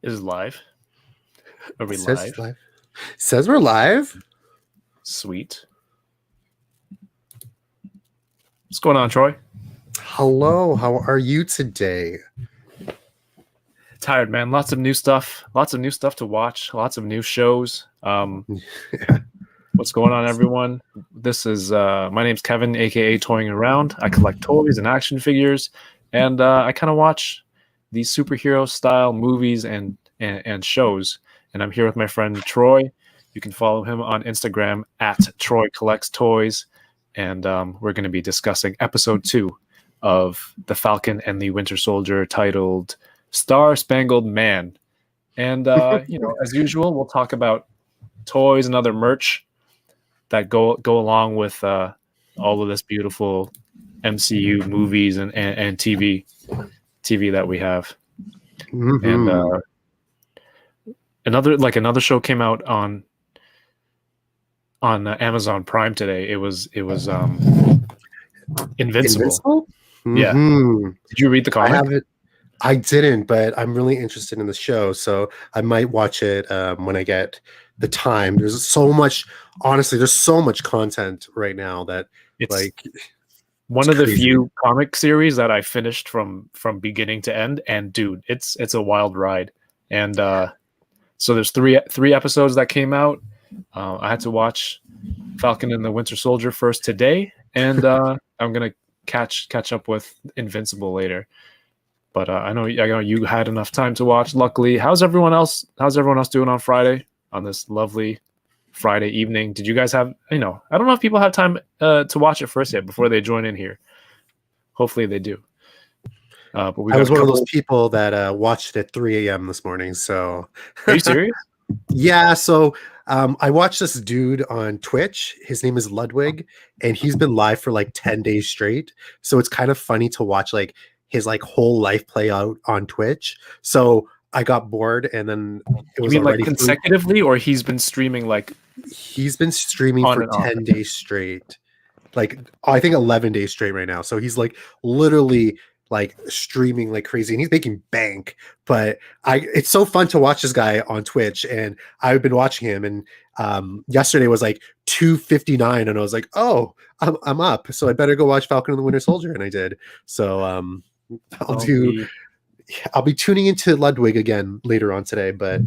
Is live. Are we It says live? live. Says we're live. Sweet. What's going on, Troy? Hello, how are you today? Tired, man. Lots of new stuff. Lots of new stuff to watch. Lots of new shows. What's going on, everyone? This is my name's Kevin, aka Toying Around. I collect toys and action figures, and I kind of watch these superhero style movies and shows. And I'm here with my friend Troy. You can follow him on Instagram at Troy Collects Toys, and we're going to be discussing episode 2 of The Falcon and the Winter Soldier, titled Star Spangled Man. And as usual, we'll talk about toys and other merch that go along with all of this beautiful MCU movies and TV that we have. Mm-hmm. And another show came out on Amazon Prime today. It was Invincible. Mm-hmm. Yeah. Did you read the comic? I didn't, but I'm really interested in the show, so I might watch it when I get the time. There's so much content right now that It's one of the few comic series that I finished from beginning to end, and dude, it's a wild ride. And so there's three episodes that came out. I had to watch Falcon and the Winter Soldier first today, and I'm gonna catch up with Invincible later. But I know you had enough time to watch. Luckily, how's everyone else doing on Friday, on this lovely Friday evening? Did you guys have, I don't know if people have time to watch it first yet before they join in here. Hopefully they do. But I was one of those people that watched it at 3 a.m. this morning. So are you serious? Yeah. So I watched this dude on Twitch. His name is Ludwig, and he's been live for like 10 days straight. So it's kind of funny to watch like his like whole life play out on Twitch. So I got bored, and then it was like consecutively, or he's been streaming for 10 days straight. Like I think 11 days straight right now. So he's like literally like streaming like crazy, and he's making bank. But it's so fun to watch this guy on Twitch, and I've been watching him, and yesterday was like 2:59, and I was like, oh, I'm up, so I better go watch Falcon and the Winter Soldier, and I did. So I'll be tuning into Ludwig again later on today. But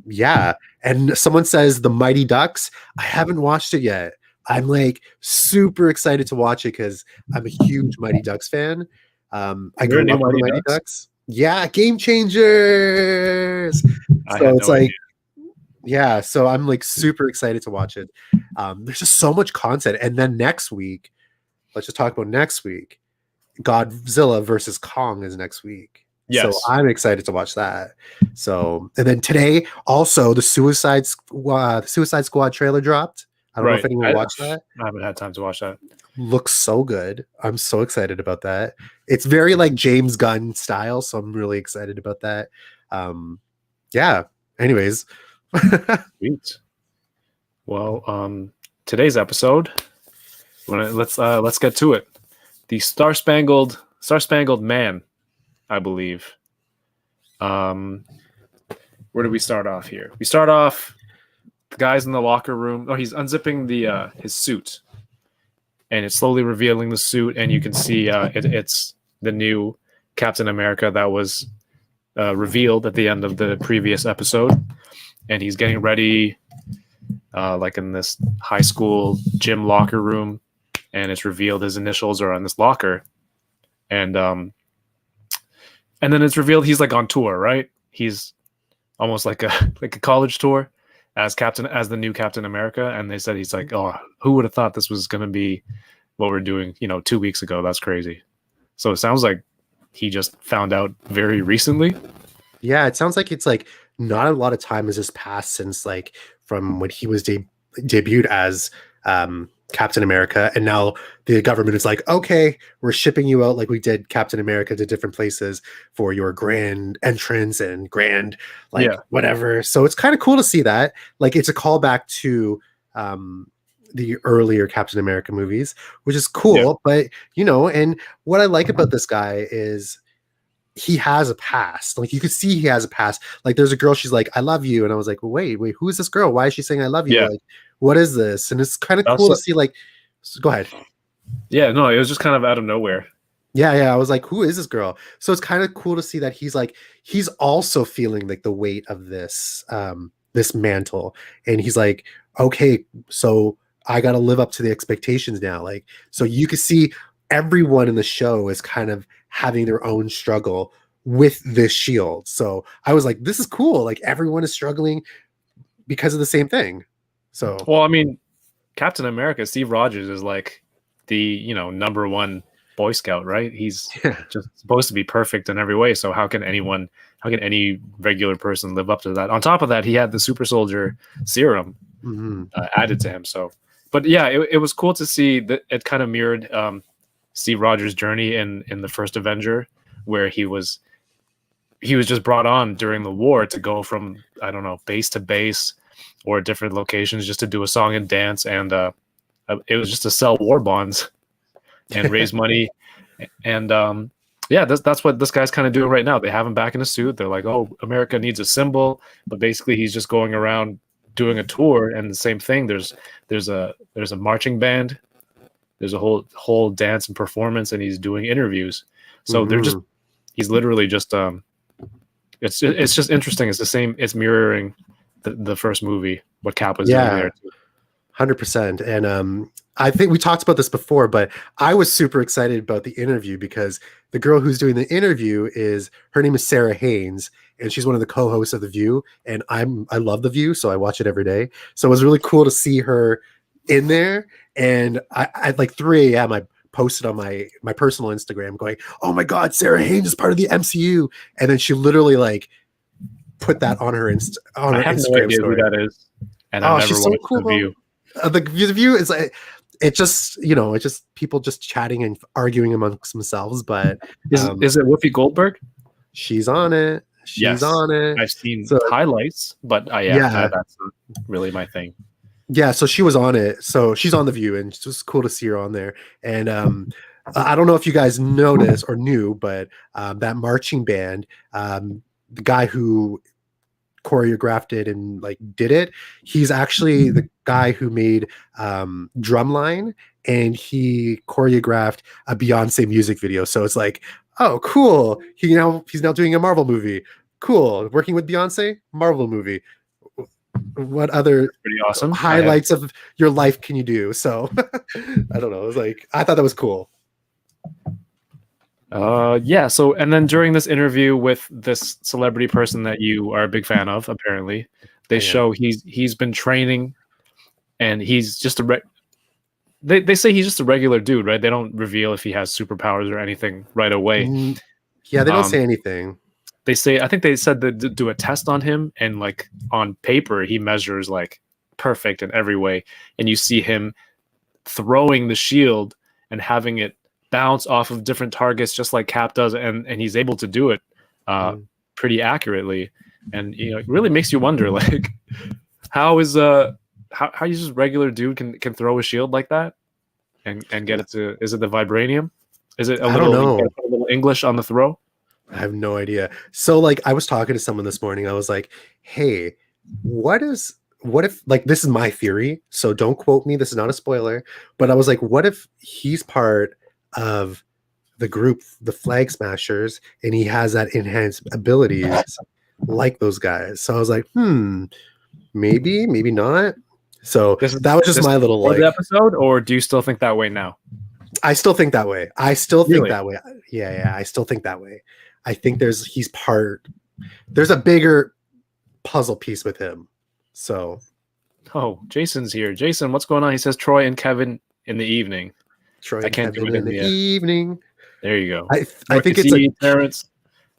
yeah. And someone says The Mighty Ducks. I haven't watched it yet. I'm like super excited to watch it because I'm a huge Mighty Ducks fan. I grew up with Mighty Ducks. Yeah, game changers. So it's like, yeah, so I'm like super excited to watch it. There's just so much content. And then next week, let's just talk about next week. Godzilla versus Kong is next week. Yes. So I'm excited to watch that. So, and then today also the Suicide Squad trailer dropped. I don't know if anyone watched that. I haven't had time to watch that. Looks so good. I'm so excited about that. It's very like James Gunn style, so I'm really excited about that. Yeah. Anyways. Sweet. Well, today's episode, let's get to it. The Star Spangled Man, I believe. Where do we start off here? We start off, the guy's in the locker room. Oh, he's unzipping his suit, and it's slowly revealing the suit, and you can see it's the new Captain America that was revealed at the end of the previous episode, and he's getting ready, like in this high school gym locker room. And it's revealed his initials are on this locker, and then it's revealed he's like on tour, right? He's almost like a college tour as the new Captain America. And they said he's like, oh, who would have thought this was going to be what we're doing, 2 weeks ago? That's crazy. So it sounds like he just found out very recently. Yeah, it sounds like it's like not a lot of time has just passed since like from when he was debuted as Captain America, and now the government is like, okay, we're shipping you out like we did Captain America to different places for your grand entrance and grand whatever. So it's kind of cool to see that. Like it's a callback to the earlier Captain America movies, which is cool. Yeah. But and what I like about this guy is he has a past. Like you could see he has a past. Like there's a girl, she's like, I love you. And I was like, well, wait, who is this girl? Why is she saying I love you? Yeah. Like, what is this? And it's kind of cool to see, like, go ahead. Yeah, no, it was just kind of out of nowhere. Yeah. I was like, who is this girl? So it's kind of cool to see that he's also feeling like the weight of this mantle. And he's like, okay, so I gotta live up to the expectations now. Like, so you can see everyone in the show is kind of having their own struggle with this shield. So I was like, this is cool. Like everyone is struggling because of the same thing. So well, I mean, Captain America, Steve Rogers is like the number one Boy Scout, right? He's just supposed to be perfect in every way. So how can any regular person live up to that? On top of that, he had the super soldier serum added to him. So, but yeah, it was cool to see that it kind of mirrored Steve Rogers' journey in the first Avenger, where he was just brought on during the war to go from, I don't know, base to base or different locations just to do a song and dance, and it was just to sell war bonds and raise money. And yeah, that's what this guy's kind of doing right now. They have him back in a suit. They're like, oh, America needs a symbol, but basically he's just going around doing a tour. And the same thing, there's a marching band, there's a whole dance and performance, and he's doing interviews. So he's literally just it's just interesting. It's the same. It's mirroring the first movie, what Cap was doing there too. 100%. And I think we talked about this before, but I was super excited about the interview because the girl who's doing the interview her name is Sarah Haynes, and she's one of the co-hosts of The View. And I love The View, so I watch it every day. So it was really cool to see her in there. And I at like 3 a.m. I posted on my personal Instagram going, oh my God, Sarah Haynes is part of the MCU. And then she literally like put that on her Instagram. I have no idea who that is. And I've never watched The View. The View is like, it's just people just chatting and arguing amongst themselves. But is it Whoopi Goldberg? She's on it. She's on it. I've seen highlights, but that's not really my thing. Yeah, so she was on it. So she's on The View, and it's just cool to see her on there. And I don't know if you guys noticed or knew, but that marching band, the guy who choreographed it and like did it, he's actually the guy who made Drumline, and he choreographed a Beyonce music video. So it's like, oh cool, he's now doing a Marvel movie. Cool, working with Beyonce, Marvel movie. What other pretty awesome highlights of your life can you do? So I don't know, it was like, I thought that was cool. Yeah. So, and then during this interview with this celebrity person that you are a big fan of, apparently, they show he's been training, and he's just they say he's just a regular dude, right? They don't reveal if he has superpowers or anything right away. Yeah, they don't say anything. I think they said that do a test on him, and like on paper, he measures like perfect in every way, and you see him throwing the shield and having it bounce off of different targets just like Cap does, and he's able to do it pretty accurately. And it really makes you wonder, like, how you just regular dude can throw a shield like that and get it to, is it the vibranium? Is it a little English on the throw? I have no idea. So like I was talking to someone this morning, I was like, hey, what if, like, this is my theory, so don't quote me, this is not a spoiler, but I was like, what if he's part of the group, the Flag Smashers, and he has that enhanced abilities like those guys? So I was like, maybe not. So that was just my little like episode. Or do you still think that way now? I still think that way. I still think that way. Yeah, I still think that way. I think there's a bigger puzzle piece with him. So Jason's here. Jason, what's going on? He says Troy and Kevin in the evening. I can't do it in the evening. There you go. I think it's like parents.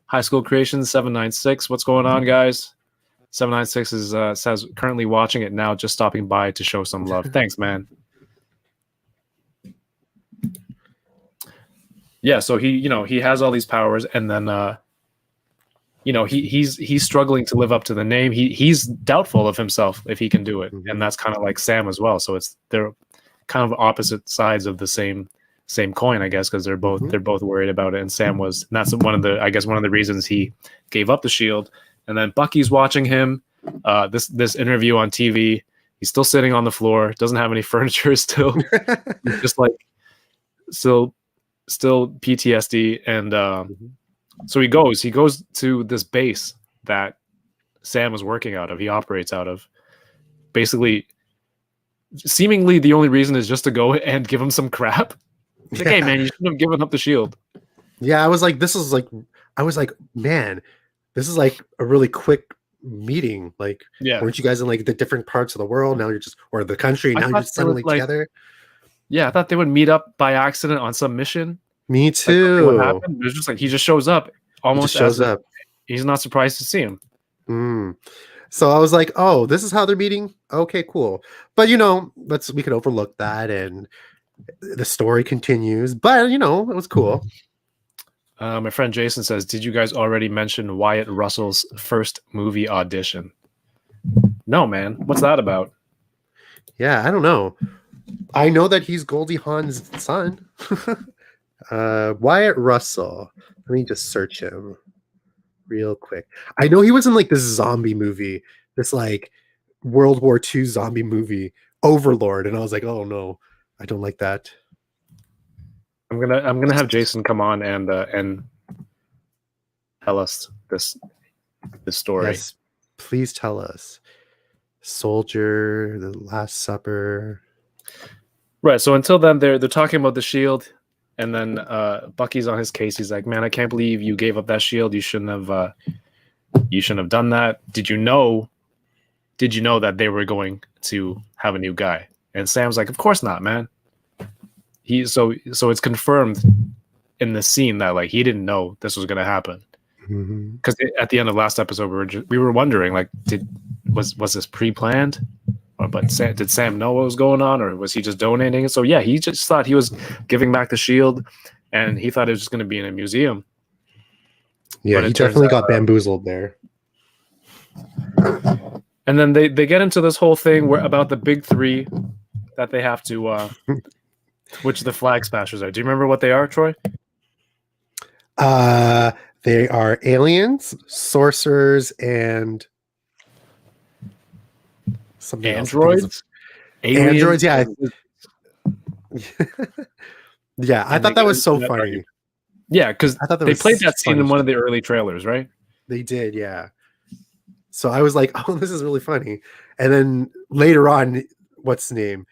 High School Creations 796. What's going on, guys? 796 is says currently watching it now, just stopping by to show some love. Thanks, man. Yeah, so he has all these powers, and then he's struggling to live up to the name. He's doubtful of himself if he can do it, and that's kind of like Sam as well. So they're kind of opposite sides of the same same coin, I guess, because they're both Mhm. they're both worried about it. And Sam was, and that's one of the reasons he gave up the shield. And then Bucky's watching him. This interview on TV. He's still sitting on the floor. Doesn't have any furniture. Still, he's just like still PTSD. And so he goes to this base that Sam was working out of. He operates out of. Basically, seemingly the only reason is just to go and give him some crap. He's like, hey man, you shouldn't have given up the shield. Yeah, I was like, man, this is like a really quick meeting. Like, Yeah, weren't you guys in like the different parts of the world? Now you're just, or the country. Now you're just suddenly together. Yeah, I thought they would meet up by accident on some mission. Me Like, too. what happened? It was just like he just shows up almost shows up. He's not surprised to see him. So I was like, oh, this is how they're meeting. Okay, cool. But we could overlook that, and the story continues. But it was cool. My friend Jason says, "Did you guys already mention Wyatt Russell's first movie audition?" No, man. What's that about? Yeah, I don't know. I know that he's Goldie Hawn's son. Wyatt Russell. Let me just search him real quick. I know he was in like this zombie movie, this like World War II zombie movie, Overlord, and I was like, oh no, I don't like that. I'm gonna have Jason come on and tell us this story. Yes, please tell us. Soldier, The Last Supper. Right. So until then, they're talking about the shield, and then Bucky's on his case. He's like, "Man, I can't believe you gave up that shield. You shouldn't have done that. Did you know that they were going to have a new guy?" And Sam's like, "Of course not, man." So it's confirmed in the scene that like he didn't know this was going to happen. Because at the end of last episode, we were wondering like, was this pre-planned? But did Sam know what was going on, or was he just donating it? So yeah, he just thought he was giving back the shield, and he thought it was just going to be in a museum. Yeah, he definitely got bamboozled there. And then they get into this whole thing about the big three that they have to, which the flag smashers are. Do you remember what they are, Troy? They are aliens, sorcerers, and something androids. Else. Androids, yeah. Yeah, I thought that was so funny. Yeah, because they played that scene in one of the early trailers, right? They did, yeah. So I was like, oh, this is really funny. And then later on, what's his name?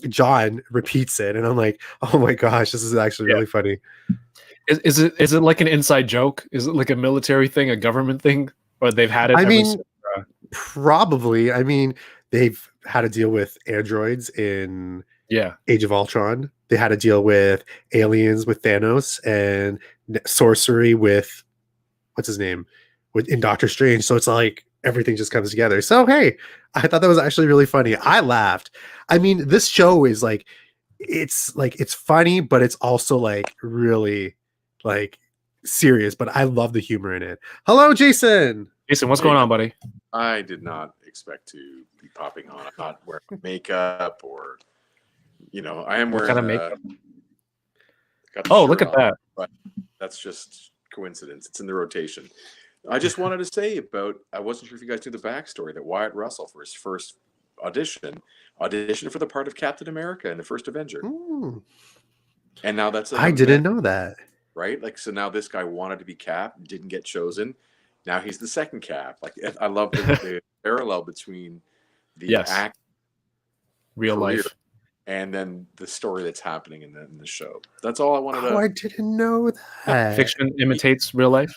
John repeats it, and I'm like, oh my gosh, this is actually really funny. Is it like an inside joke? Is it like a military thing, a government thing, or they've had it? I mean, probably. I mean, they've had to deal with androids in Age of Ultron. They had to deal with aliens with Thanos and sorcery with what's his name in Doctor Strange. So it's like everything just comes together. So hey, I thought that was actually really funny. I laughed. I mean, this show is like it's funny, but it's also like really like serious. But I love the humor in it. Hello, Jason. Jason, what's going on, buddy? I did not expect to be popping on. I'm not wearing makeup or, I am wearing. What kind of makeup? Look at that. But that's just coincidence. It's in the rotation. I just wanted to say I wasn't sure if you guys knew the backstory that Wyatt Russell, for his first auditioned for the part of Captain America in the first Avenger. Ooh. And now that's I didn't know that. Right? Like, so now this guy wanted to be Cap, didn't get chosen. Now he's the second Cap. Like, I love the parallel between the act, real life, and then the story that's happening in the show. That's all I wanted to. Oh, I didn't know that. Fiction imitates real life.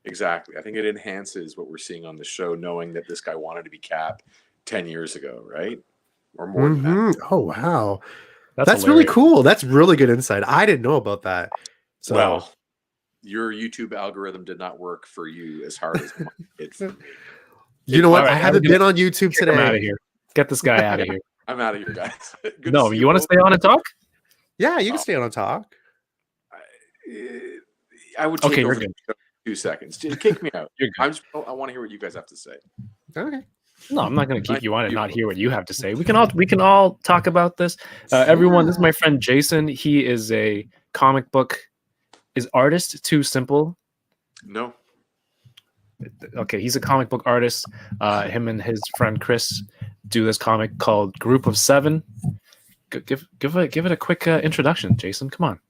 Exactly. I think it enhances what we're seeing on the show, knowing that this guy wanted to be Cap 10 years ago, right? Or more than that. Oh, wow. That's really cool. That's really good insight. I didn't know about that. So, well, your YouTube algorithm did not work for you as hard as mine did for me. You know what? Right, I haven't been on YouTube today. I'm out of here. Get this guy out of here. I'm out of here, guys. No, you want to stay on and talk? Yeah, you can stay on and talk. I would take 2 seconds. Kick me out. I want to hear what you guys have to say. Okay. No, I'm not going to keep you on and not hear what you have to say. We can all talk about this. Everyone, this is my friend Jason. He is a comic book. Is artist too simple? No. Okay, he's a comic book artist. Him and his friend Chris do this comic called Group of Seven. Give it a quick introduction, Jason. Come on.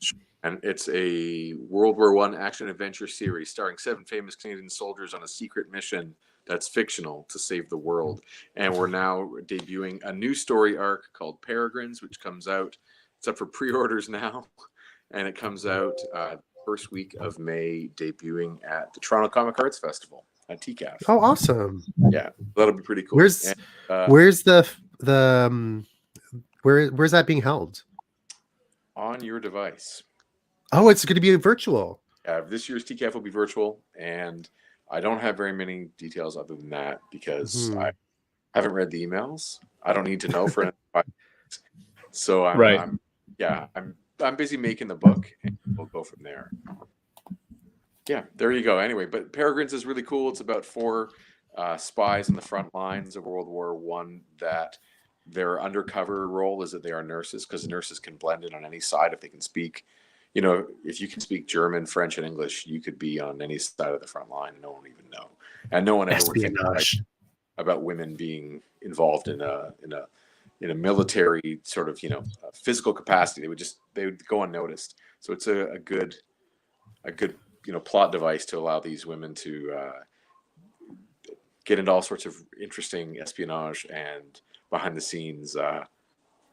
And it's a World War I action adventure series starring 7 famous Canadian soldiers on a secret mission that's fictional to save the world. And we're now debuting a new story arc called Peregrines, which comes out. It's up for pre-orders now, and it comes out first week of May, debuting at the Toronto Comic Arts Festival at TCAF. Oh, awesome! Yeah, that'll be pretty cool. Where's that being held? On your device. Oh, it's going to be virtual. This year's TCAF will be virtual, and I don't have very many details other than that because I haven't read the emails. I don't need to know for anything. So I'm busy making the book, and we'll go from there. Yeah, there you go. Anyway, but Peregrines is really cool. It's about 4 spies in the front lines of World War I that their undercover role is that they are nurses, because nurses can blend in on any side if they can speak. You know, if you can speak German, French, and English, you could be on any side of the front line and no one would even know. And no one ever would think about women being involved in a military sort of, physical capacity. They would go unnoticed. So it's a good plot device to allow these women to get into all sorts of interesting espionage and behind the scenes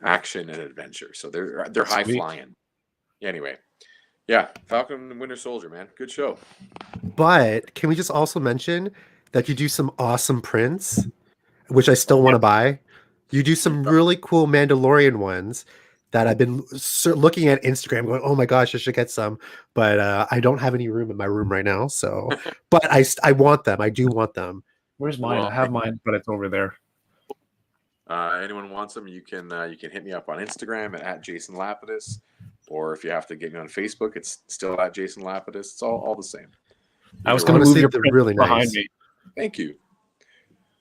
action and adventure. So they're high flying. Anyway, yeah, Falcon and Winter Soldier, man, good show. But can we just also mention that you do some awesome prints, which I still want to buy? You do some really cool Mandalorian ones that I've been looking at Instagram going, oh my gosh, I should get some. But I don't have any room in my room right now. So, but I want them. I do want them. Where's mine? I have mine, but it's over there. Anyone wants them, you can hit me up on Instagram at Jason Lapidus. Or if you have to get me on Facebook, it's still at Jason Lapidus. It's all the same. I was going to move your print really behind nice. me. Thank you.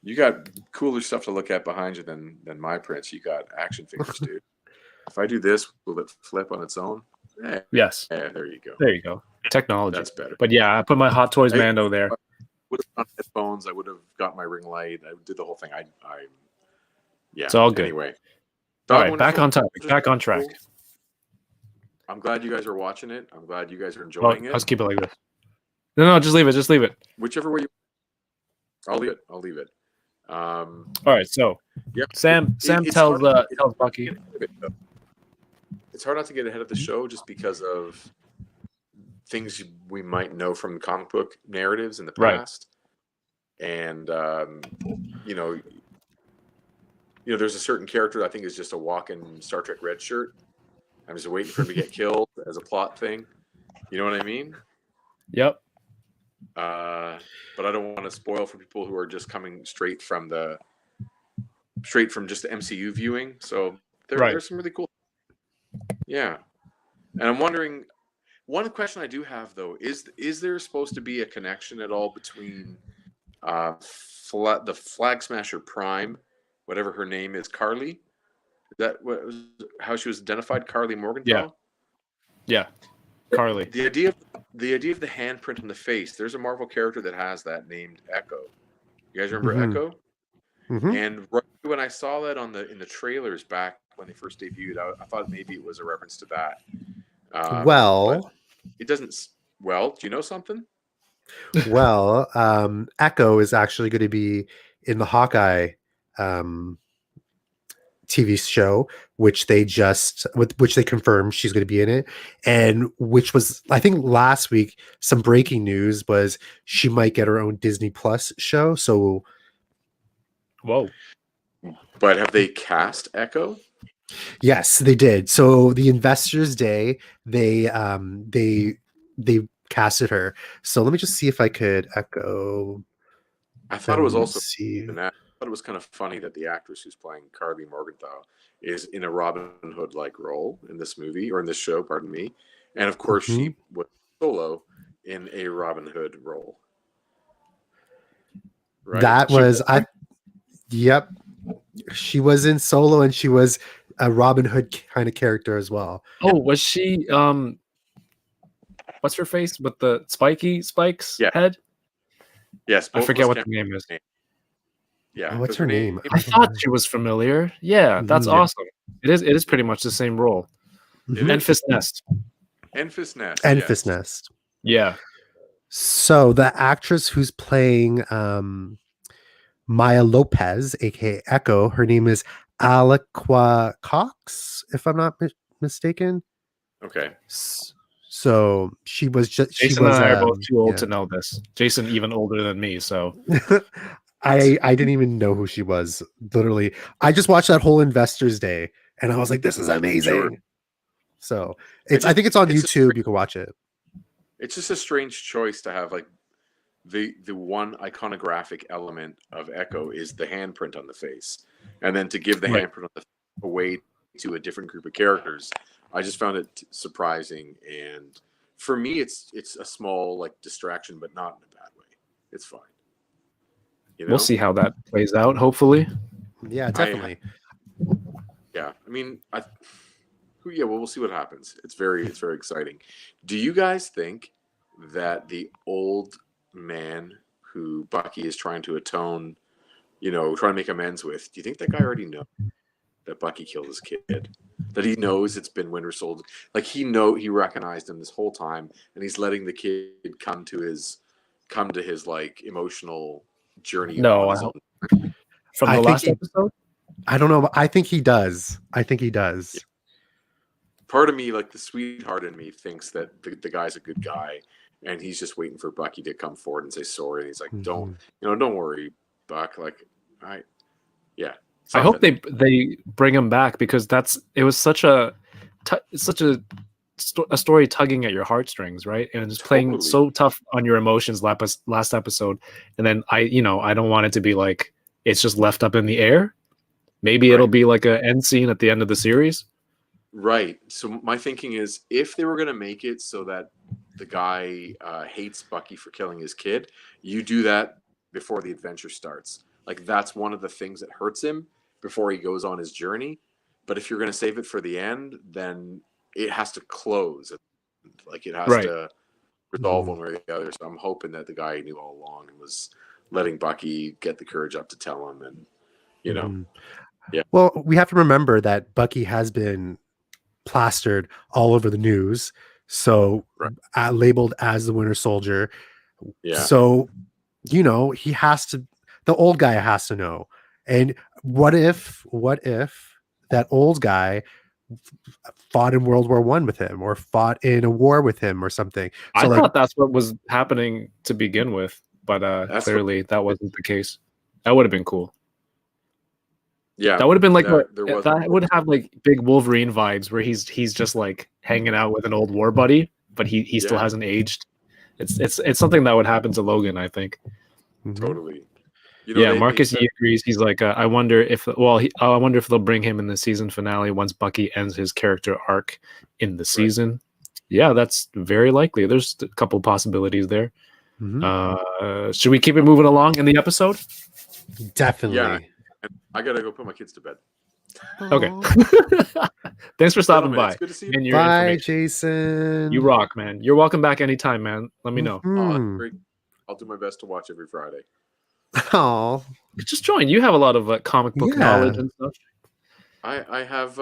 You got cooler stuff to look at behind you than my prints. You got action figures, dude. If I do this, will it flip on its own? Yes. Yeah, there you go. There you go. Technology. That's better. But yeah, I put my Hot Toys Mando there. I would have done headphones. I would have got my ring light. I did the whole thing. Yeah. It's all good. Anyway. All right, back on topic. Back on track. I'm glad you guys are watching it. I'm glad you guys are enjoying it. Let's keep it like this. No, just leave it. Just leave it. Whichever way I'll leave it. All right, so yep. Sam tells Bucky. It's hard not to get ahead of the show just because of things we might know from comic book narratives in the past. Right. And there's a certain character I think is just a walk-in Star Trek red shirt. I'm just waiting for him to get killed as a plot thing. You know what I mean? Yep. But I don't want to spoil for people who are just coming straight from just the MCU viewing. So there's some really cool. Yeah. And I'm wondering, one question I do have though, is there supposed to be a connection at all between the Flag Smasher Prime, whatever her name is, Carly? That was how she was identified, Carly Morgenthau? Yeah. Carly. The idea of the handprint on the face, there's a Marvel character that has that named Echo. You guys remember Echo? Mm-hmm. And right when I saw that in the trailers back when they first debuted, I thought maybe it was a reference to that. Well, it doesn't. Well, do you know something? Well, Echo is actually going to be in the Hawkeye TV show, which they confirmed she's going to be in it, and which was, I think, last week. Some breaking news was she might get her own Disney Plus show. So, whoa! But have they cast Echo? Yes, they did. So the Investors Day, they casted her. So let me just see if I could Echo. I thought it was also. I thought it was kind of funny that the actress who's playing Carly Morgenthau is in a Robin Hood-like role in this movie, or in this show, pardon me. And of course, she was solo in a Robin Hood role. Right? Yep. She was in Solo, and she was a Robin Hood kind of character as well. Oh, was she what's her face with the spiky spikes Yeah. head? Yes, I both of forget us what the can't name is. Yeah, Oh, what's 'cause her name? I thought she was familiar. Yeah, that's Mhm. awesome. It is pretty much the same role. It Mhm. is. Enfys Nest. Enfys Nest. Enfys yes. Nest. Yeah. So the actress who's playing Maya Lopez, aka Echo, her name is Aliqua Cox, if I'm not mistaken. Okay. So she was just Jason and I are both too old yeah. to know this. Jason even older than me, so I didn't even know who she was. Literally, I just watched that whole Investors Day, and I was like, "This is amazing." Sure. So It I think it's on it's YouTube. You can watch it. It's just a strange choice to have like the one iconographic element of Echo is the handprint on the face, and then to give the Right. handprint on the face away to a different group of characters. I just found it surprising, and for me, it's a small like distraction, but not in a bad way. It's fine. You know, we'll see how that plays out, hopefully. Yeah, definitely. yeah. I mean, yeah. Well, we'll see what happens. It's very exciting. Do you guys think that the old man who Bucky is trying to atone, trying to make amends with, do you think that guy already knows that Bucky killed his kid? That he knows it's been Winter Soldier? Like he recognized him this whole time, and he's letting the kid come to his like emotional journey No, on I his own. hope from I the think last episode. I don't know. But I think he does. I think he does. Part of me, like the sweetheart in me, thinks that the guy's a good guy, and he's just waiting for Bucky to come forward and say sorry. And he's like, "Don't, don't worry, Buck. Like, yeah." I hope Something. they bring him back because it was such a story tugging at your heartstrings, right? And it's playing Totally. so tough on your emotions last episode. And then I don't want it to be like it's just left up in the air. Maybe it'll Right. be like an end scene at the end of the series. Right. So my thinking is, if they were going to make it so that the guy hates Bucky for killing his kid, you do that before the adventure starts. Like that's one of the things that hurts him before he goes on his journey. But if you're going to save it for the end, then it has to close. Like it has Right. to resolve one way or the other. So I'm hoping that the guy knew all along and was letting Bucky get the courage up to tell him, and yeah. Well, we have to remember that Bucky has been plastered all over the news, so Right. labeled as the Winter Soldier. Yeah. So he has to. The old guy has to know. And what if that old guy fought in World War I with him, or fought in a war with him, or something? So I thought that's what was happening to begin with, but clearly that wasn't the case. That would have been cool. Yeah, that would have been like that would have like big Wolverine vibes, where he's just like hanging out with an old war buddy, but he still hasn't aged. It's something that would happen to Logan, I think. Totally. Marcus he agrees. He's like, I wonder if they'll bring him in the season finale once Bucky ends his character arc in the season. Right. Yeah, that's very likely. There's a couple possibilities there. Should we keep it moving along in the episode? Definitely. Yeah. I gotta go put my kids to bed. Okay. Thanks for stopping by. It's good to see you. Bye, Jason. You rock, man. You're welcome back anytime, man. Let me know. Great. I'll do my best to watch every Friday. Oh, just join. You have a lot of comic book knowledge and stuff. I have,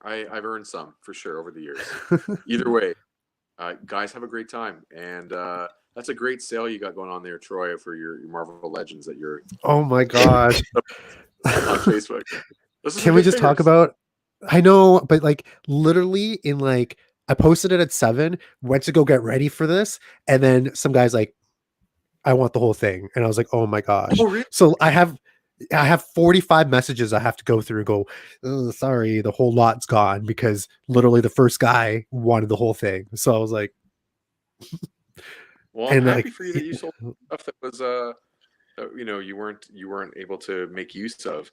I've earned some for sure over the years. Either way, guys, have a great time, and that's a great sale you got going on there, Troy, for your Marvel Legends that you're. Oh my gosh! On Facebook. Can we just talk about? I know, but like literally in like I posted it at 7, went to go get ready for this, and then some guys like, I want the whole thing, and I was like, oh my gosh! Oh, really? So I have 45 messages I have to go through. Go, oh, sorry, the whole lot's gone because literally the first guy wanted the whole thing. So I was like, well, I'm happy for you that you sold stuff that was you weren't able to make use of.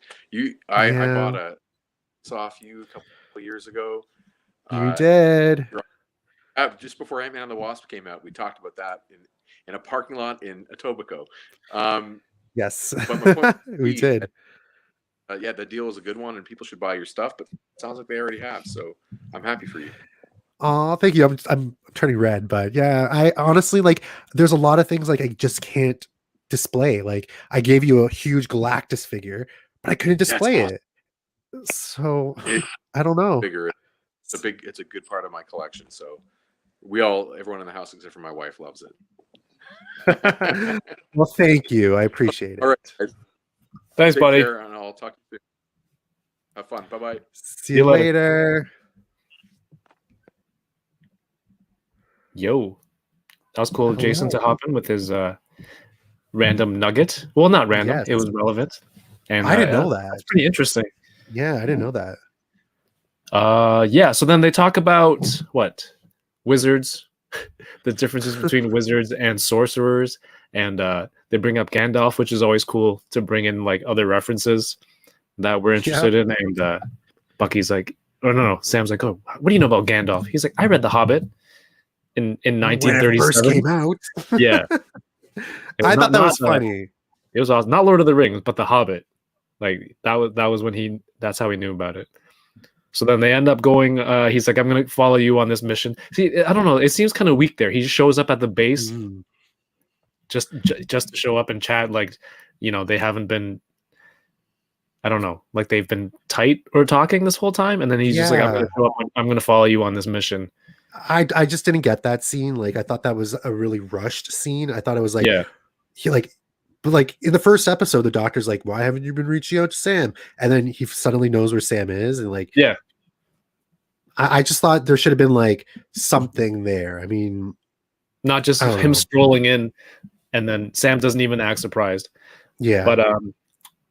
I bought off you a couple of years ago. You did. Just before Ant-Man and the Wasp came out, we talked about that in a parking lot in Etobicoke. Yes, But my point we being, did. yeah, the deal is a good one, and people should buy your stuff. But it sounds like they already have, so I'm happy for you. Oh, thank you. I'm turning red, but yeah, I honestly like. There's a lot of things like I just can't display. Like I gave you a huge Galactus figure, but I couldn't That's display awesome. it. So It, I don't know. figure it's a good part of my collection. So everyone in the house except for my wife loves it. Well, thank you. I appreciate All it. right, guys, Thanks, take buddy. care, and I'll talk to you soon. Have fun. Bye bye. See you you later. later. Yo, that was cool of Jason to Hello. hop in with his random nugget. Well, not random. Yes. It was relevant. And I didn't know that. That's pretty interesting. Yeah, I didn't know that. Yeah, so then they talk about what? Wizards, the differences between wizards and sorcerers, and they bring up Gandalf, which is always cool to bring in like other references that we're interested in. And Bucky's like, oh no, Sam's like, oh, what do you know about Gandalf? He's like, I read The Hobbit in When it first 1937. came out. Yeah, I thought that was funny. It was awesome. Not Lord of the Rings, but The Hobbit. Like that was when that's how he knew about it. So then they end up going. He's like, I'm going to follow you on this mission. See, I don't know. It seems kind of weak there. He just shows up at the base just to show up and chat. Like, they haven't been. I don't know. Like they've been tight or talking this whole time, and then he's just like, I'm going to show up. I'm going to follow you on this mission. I just didn't get that scene. Like I thought that was a really rushed scene. I thought it was like but like in the first episode, the doctor's like, why haven't you been reaching out to Sam? And then he suddenly knows where Sam is, and like I just thought there should have been like something there. I mean, not just him strolling in, and then Sam doesn't even act surprised. Yeah, but I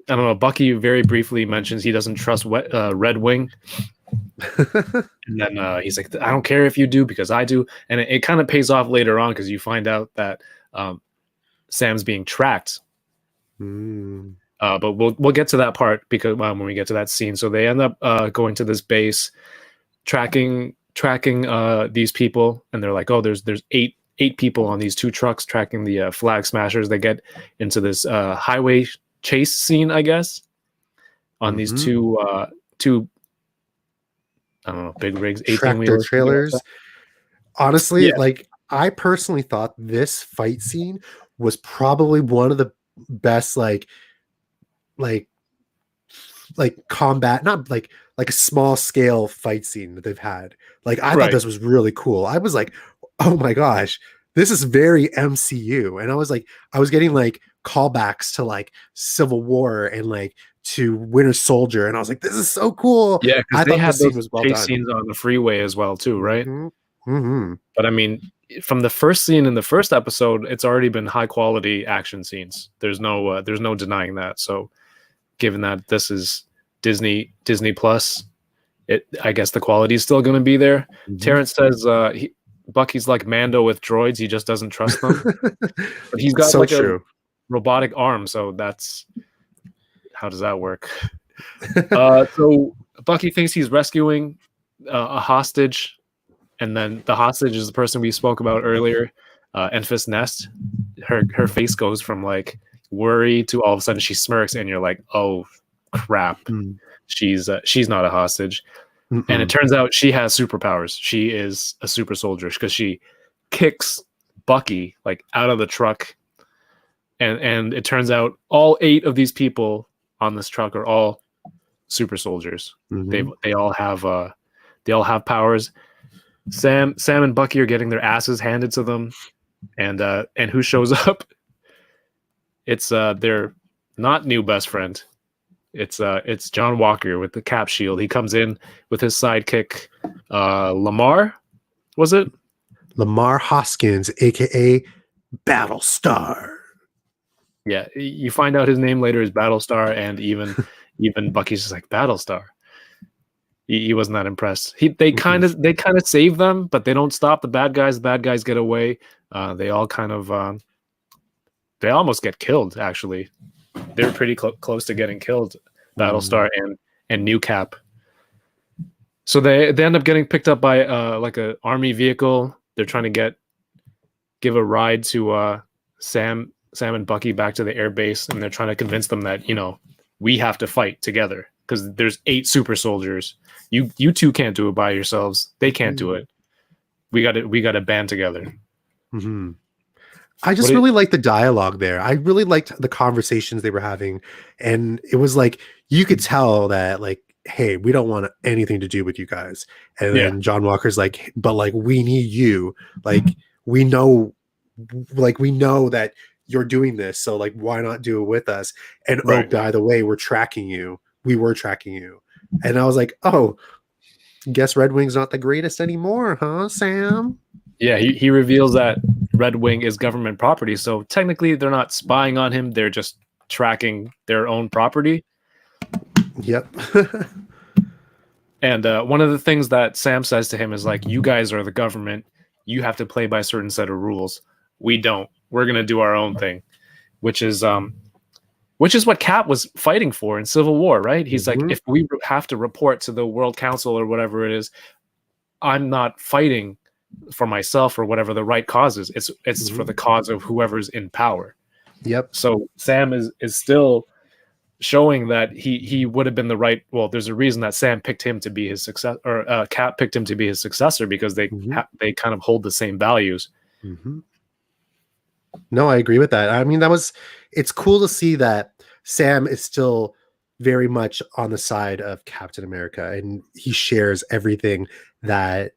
don't know. Bucky very briefly mentions he doesn't trust Red Wing. And then he's like, I don't care if you do because I do. And it kind of pays off later on because you find out that Sam's being tracked. But we'll get to that part because when we get to that scene. So they end up going to this base, tracking these people, and they're like, oh, there's eight people on these two trucks tracking the flag smashers. They get into this highway chase scene, I guess, on these two I don't know, big rigs, 18-wheelers, trailers. Honestly, like I personally thought this fight scene was probably one of the best like combat, not like a small scale fight scene that they've had. Like I thought this was really cool. I was like, oh my gosh, this is very MCU. And I was getting like callbacks to like Civil War and like to Winter Soldier, and I was like, this is so cool. Yeah, because they had those well chase scenes on the freeway as well too, right? Mm-hmm. But I mean, from the first scene in the first episode, it's already been high quality action scenes. There's no denying that. So given that this is Disney Plus, I guess the quality is still going to be there. Terrence says Bucky's like Mando with droids. He just doesn't trust them. But he's got a robotic arm, so that's how does that work? So Bucky thinks he's rescuing a hostage, and then the hostage is the person we spoke about earlier, Enfys Nest. Her face goes from like worry to all of a sudden she smirks, and you're like, oh crap, she's not a hostage. And it turns out she has superpowers. She is a super soldier because she kicks Bucky like out of the truck, and it turns out all 8 of these people on this truck are all super soldiers. They all have powers. Sam and Bucky are getting their asses handed to them, and who shows up? It's their not new best friend. It's John Walker with the cap shield. He comes in with his sidekick, Lamar. Was it Lamar Hoskins, aka Battlestar? Yeah, you find out his name later is Battlestar, and even Bucky's just like Battlestar. He wasn't that impressed. They kind of save them, but they don't stop the bad guys. The bad guys get away. They all kind of they almost get killed. Actually, they're pretty close to getting killed. Battlestar and New Cap. So they end up getting picked up by like a army vehicle. They're trying to give a ride to and Bucky back to the air base, and they're trying to convince them that, we have to fight together because there's 8 super soldiers. You two can't do it by yourselves. They can't do it. We got to band together. Mm-hmm. I just really liked the dialogue there. I really liked the conversations they were having, and it was like you could tell that, like, hey, we don't want anything to do with you guys. And then John Walker's like, but like we need you. Like we know that you're doing this, so like why not do it with us? And oh, by the way, we're tracking you. We were tracking you. And I was like, oh, guess Red Wing's not the greatest anymore, huh, Sam? Yeah, he reveals that Red Wing is government property, so technically they're not spying on him, they're just tracking their own property. Yep. And one of the things that Sam says to him is like, you guys are the government, you have to play by a certain set of rules. We don't. We're going to do our own thing, which is what Cap was fighting for in Civil War, right? He's like, if we have to report to the World Council or whatever it is, I'm not fighting for myself or whatever the right cause is. It's for the cause of whoever's in power. Yep. So Sam is still showing that he would have been the right. Well, there's a reason that Sam picked him to be his success, or Cap picked him to be his successor, because they kind of hold the same values. No, I agree with that. I mean, it's cool to see that Sam is still very much on the side of Captain America, and he shares everything that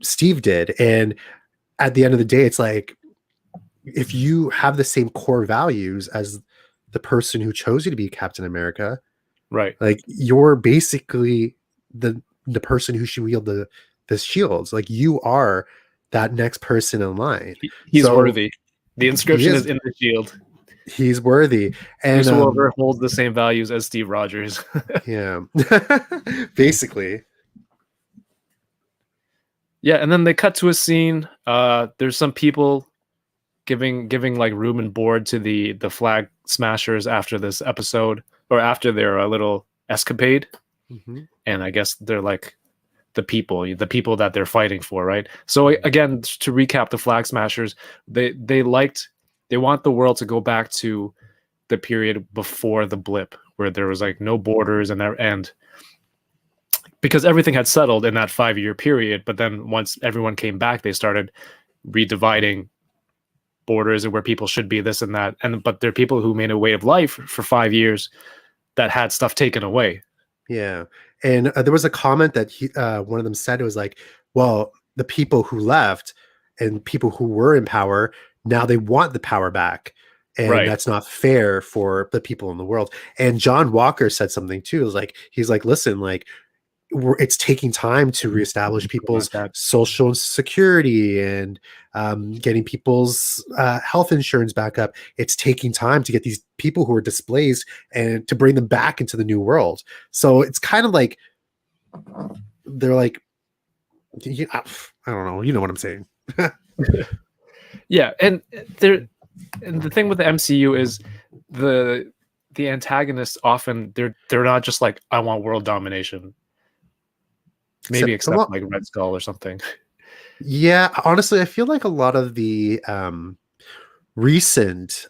Steve did. And at the end of the day, it's like, if you have the same core values as the person who chose you to be Captain America, right? Like, you're basically the person who should wield the shields. Like, you are that next person in line. He's worthy. The inscription is in the shield. He's worthy. And Bruce Wilbur holds the same values as Steve Rogers. Yeah. Basically. Yeah, and then they cut to a scene. There's some people giving like room and board to the flag smashers after this episode, or after their little escapade. And I guess they're like the people that they're fighting for, right? So again, to recap, the flag smashers, they want the world to go back to the period before the blip, where there was like no borders and because everything had settled in that 5-year period. But then once everyone came back, they started redividing borders and where people should be, this and that. But there are people who made a way of life for 5 years that had stuff taken away. Yeah. And there was a comment that one of them said, it was like, well, the people who left and people who were in power, now they want the power back. And that's not fair for the people in the world. And John Walker said something too. It was like, he's like, listen, like, it's taking time to reestablish people's social security and getting people's health insurance back up. It's taking time to get these people who are displaced and to bring them back into the new world. So it's kind of like, they're like, I don't know, you know what I'm saying. Yeah, and the thing with the MCU is the antagonists often they're not just like, I want world domination. Maybe except like Red Skull or something. Yeah, honestly, I feel like a lot of the recent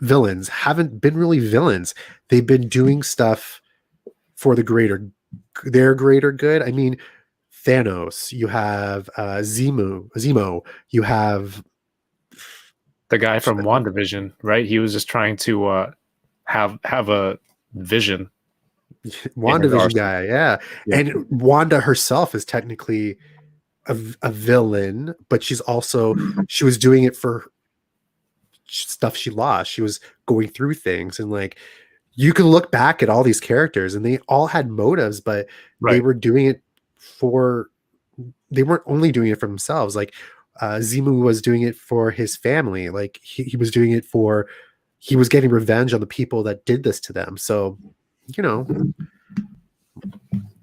villains haven't been really villains. They've been doing stuff for their greater good. I mean, Thanos, you have Zemo, you have the guy from WandaVision, right? He was just trying to have a vision. WandaVision guy, yeah. And Wanda herself is technically a villain, but she was doing it for stuff she lost. She was going through things, and like, you can look back at all these characters and they all had motives, but they were doing it they weren't only doing it for themselves. Like Zemo was doing it for his family. Like he was doing it he was getting revenge on the people that did this to them. So, you know.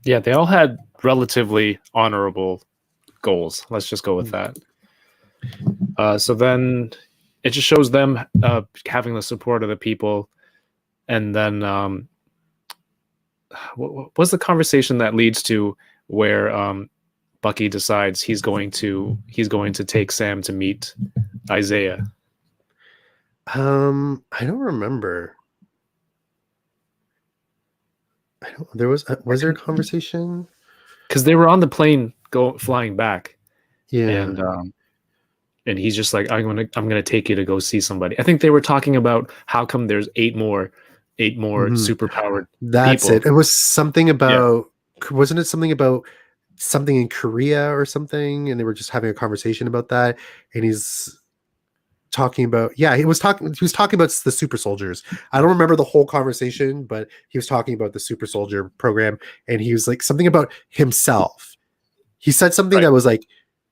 Yeah, they all had relatively honorable goals. Let's just go with that. So then it just shows them having the support of the people. And then what was the conversation that leads to where Bucky decides he's going to take Sam to meet Isaiah. I don't remember. Was there a conversation? Because they were on the plane flying back. Yeah. And he's just like, I'm gonna take you to go see somebody. I think they were talking about how come there's eight more superpowered That's people. it. It was something about wasn't it something about something in Korea or something? And they were just having a conversation about that. And he's talking about he was talking about the super soldiers. I don't remember the whole conversation, but he was talking about the super soldier program, and he was like something about himself. He said something that was like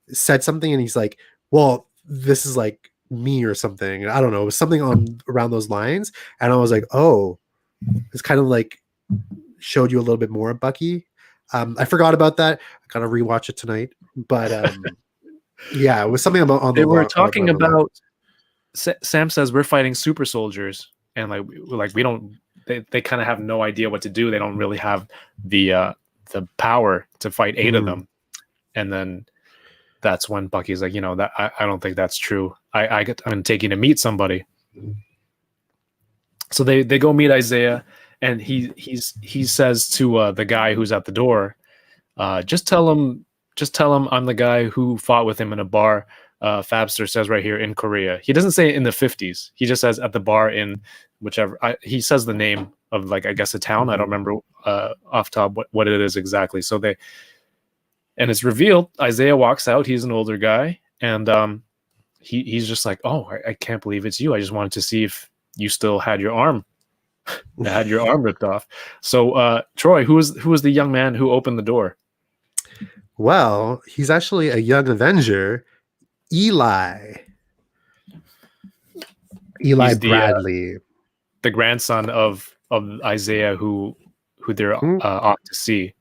and he's like, well, this is like me or something. I don't know. It was something around those lines. And I was like, oh, it's kind of like showed you a little bit more of Bucky. I forgot about that. I gotta rewatch it tonight. But yeah, it was something about on they the were talking about. line. Sam says we're fighting super soldiers, and like we don't. They kind of have no idea what to do. They don't really have the power to fight 8 of them. And then that's when Bucky's like, that I don't think that's true. I'm taking to meet somebody. So they go meet Isaiah, and he says to the guy who's at the door, just tell him I'm the guy who fought with him in a bar. Fabster says right here in Korea. He doesn't say in the 50s. He just says at the bar in whichever. He says the name of I guess a town. I don't remember off top what it is exactly. So and it's revealed. Isaiah walks out. He's an older guy, and he's just like, oh, I can't believe it's you. I just wanted to see if you still had your arm. Had your arm ripped off. So Troy, who was the young man who opened the door? Well, he's actually a young Avenger. Eli He's Bradley, the grandson of Isaiah, who they're off to see.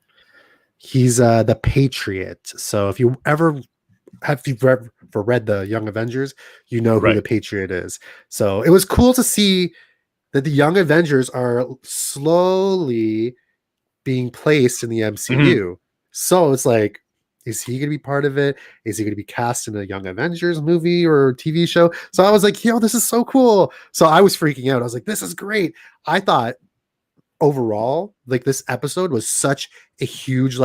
He's the Patriot. So if you've ever read the Young Avengers, you know who the Patriot is. So it was cool to see that the Young Avengers are slowly being placed in the MCU. So it's like, is he going to be part of it? Is he going to be cast in a Young Avengers movie or TV show? So I was like, this is so cool. So I was freaking out. I was like, this is great. I thought overall, this episode was such a huge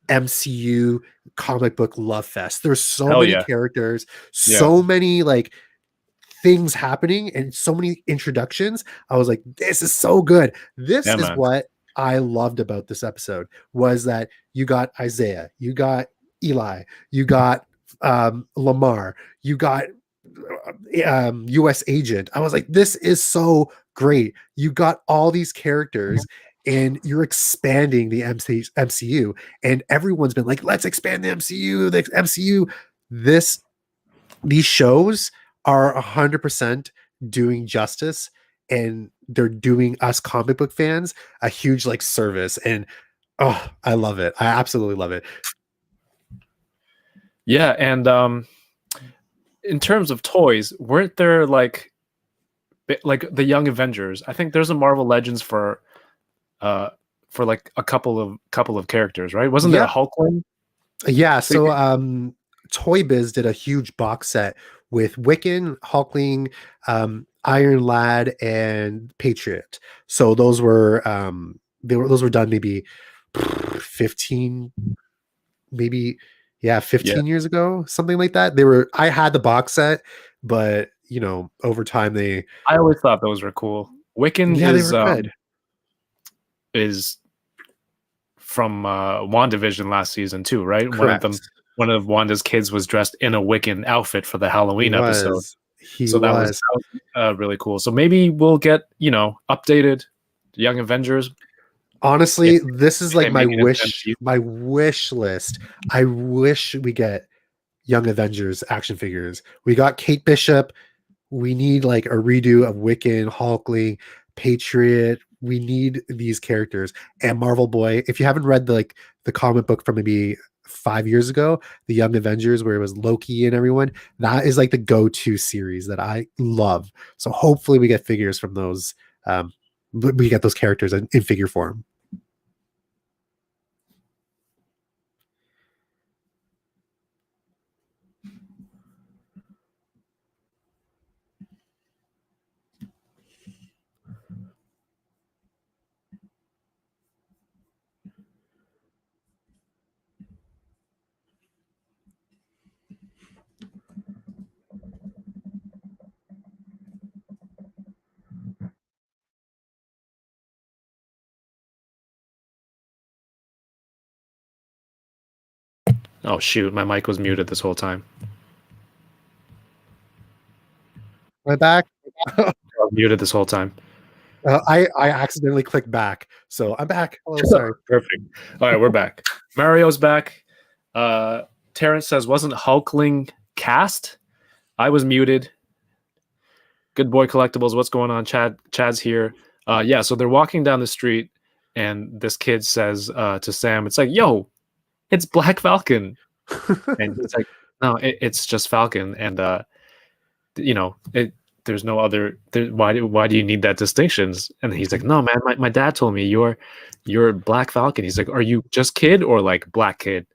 MCU comic book love fest. There's so many characters, so many things happening, and so many introductions. I was like, this is so good. This is what I loved about this episode, was that you got Isaiah, you got Eli, you got Lamar, you got US Agent. I was like, this is so great. You got all these characters and you're expanding the MCU, and everyone's been like, let's expand the MCU. These shows are 100% doing justice, and they're doing us comic book fans a huge service. And I love it. I absolutely love it. Yeah, and in terms of toys, weren't there like the Young Avengers? I think there's a Marvel Legends for a couple of characters, right? Wasn't there a Hulkling? Yeah, so Toy Biz did a huge box set with Wiccan, Hulkling, Iron Lad, and Patriot. So those were done maybe 15 years ago, something like that. I had the box set, but over time I always thought those were cool. Wiccan is from WandaVision last season too, right? Correct. One of Wanda's kids was dressed in a Wiccan outfit for the Halloween episode. That was really cool. So maybe we'll get updated Young Avengers. Honestly, this is my wish list. I wish we get Young Avengers action figures. We got Kate Bishop. We need a redo of Wiccan, Hulkling, Patriot. We need these characters. And Marvel Boy. If you haven't read the comic book from maybe 5 years ago, the Young Avengers, where it was Loki and everyone, that is the go-to series that I love. So hopefully we get figures from those. We get those characters in figure form. Oh shoot, my mic was muted this whole time. Am I back? I was muted this whole time. I accidentally clicked back, so I'm back. Oh, sorry. Perfect. All right, we're back. Mario's back. Terrence says, wasn't Hulkling cast? I was muted. Good boy collectibles. What's going on? Chad's here. Yeah, so they're walking down the street, and this kid says to Sam, it's like, yo, it's Black Falcon. And he's like, no, it's just Falcon. And there's no other why do you need that distinctions? And he's like, no man, my dad told me you're Black Falcon. He's like, are you just kid or like black kid?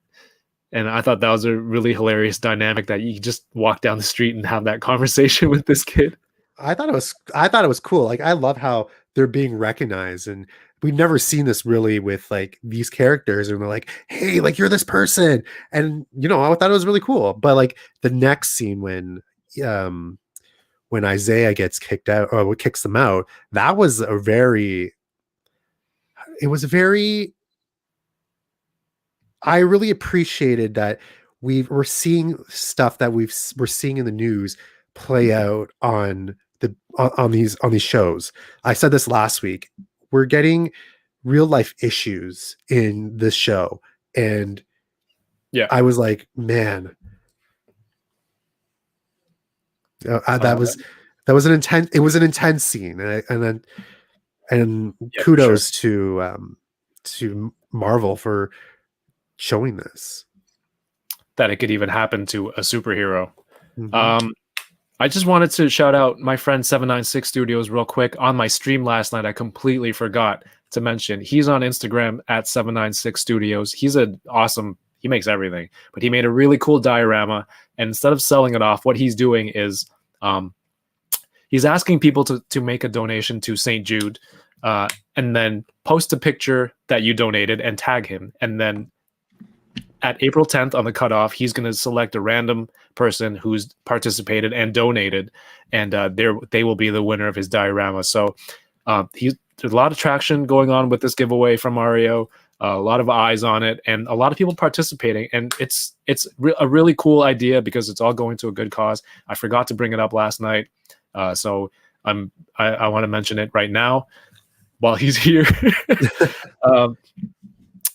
And I thought that was a really hilarious dynamic that you just walk down the street and have that conversation with this kid. I thought it was cool. Like, I love how they're being recognized, and we've never seen this really with like these characters, and they're like, hey, like, you're this person. And I thought it was really cool. But like the next scene when Isaiah gets kicked out, or kicks them out, that was I really appreciated that we're seeing stuff that we're seeing in the news play out on these shows. I said this last week. We're getting real life issues in this show, and yeah, I was like, man, that was an intense. It was an intense scene, and kudos to Marvel for showing this, that it could even happen to a superhero. Mm-hmm. I just wanted to shout out my friend 796 Studios real quick. On my stream last night, I completely forgot to mention he's on Instagram at 796 Studios. He's he makes everything, but he made a really cool diorama, and instead of selling it off, what he's doing is he's asking people to make a donation to St. Jude, and then post a picture that you donated and tag him, and then at April 10th on the cutoff, he's going to select a random person who's participated and donated, and they will be the winner of his diorama. So there's a lot of traction going on with this giveaway from Mario, a lot of eyes on it, and a lot of people participating. And it's a really cool idea because it's all going to a good cause. I forgot to bring it up last night, so I want to mention it right now while he's here.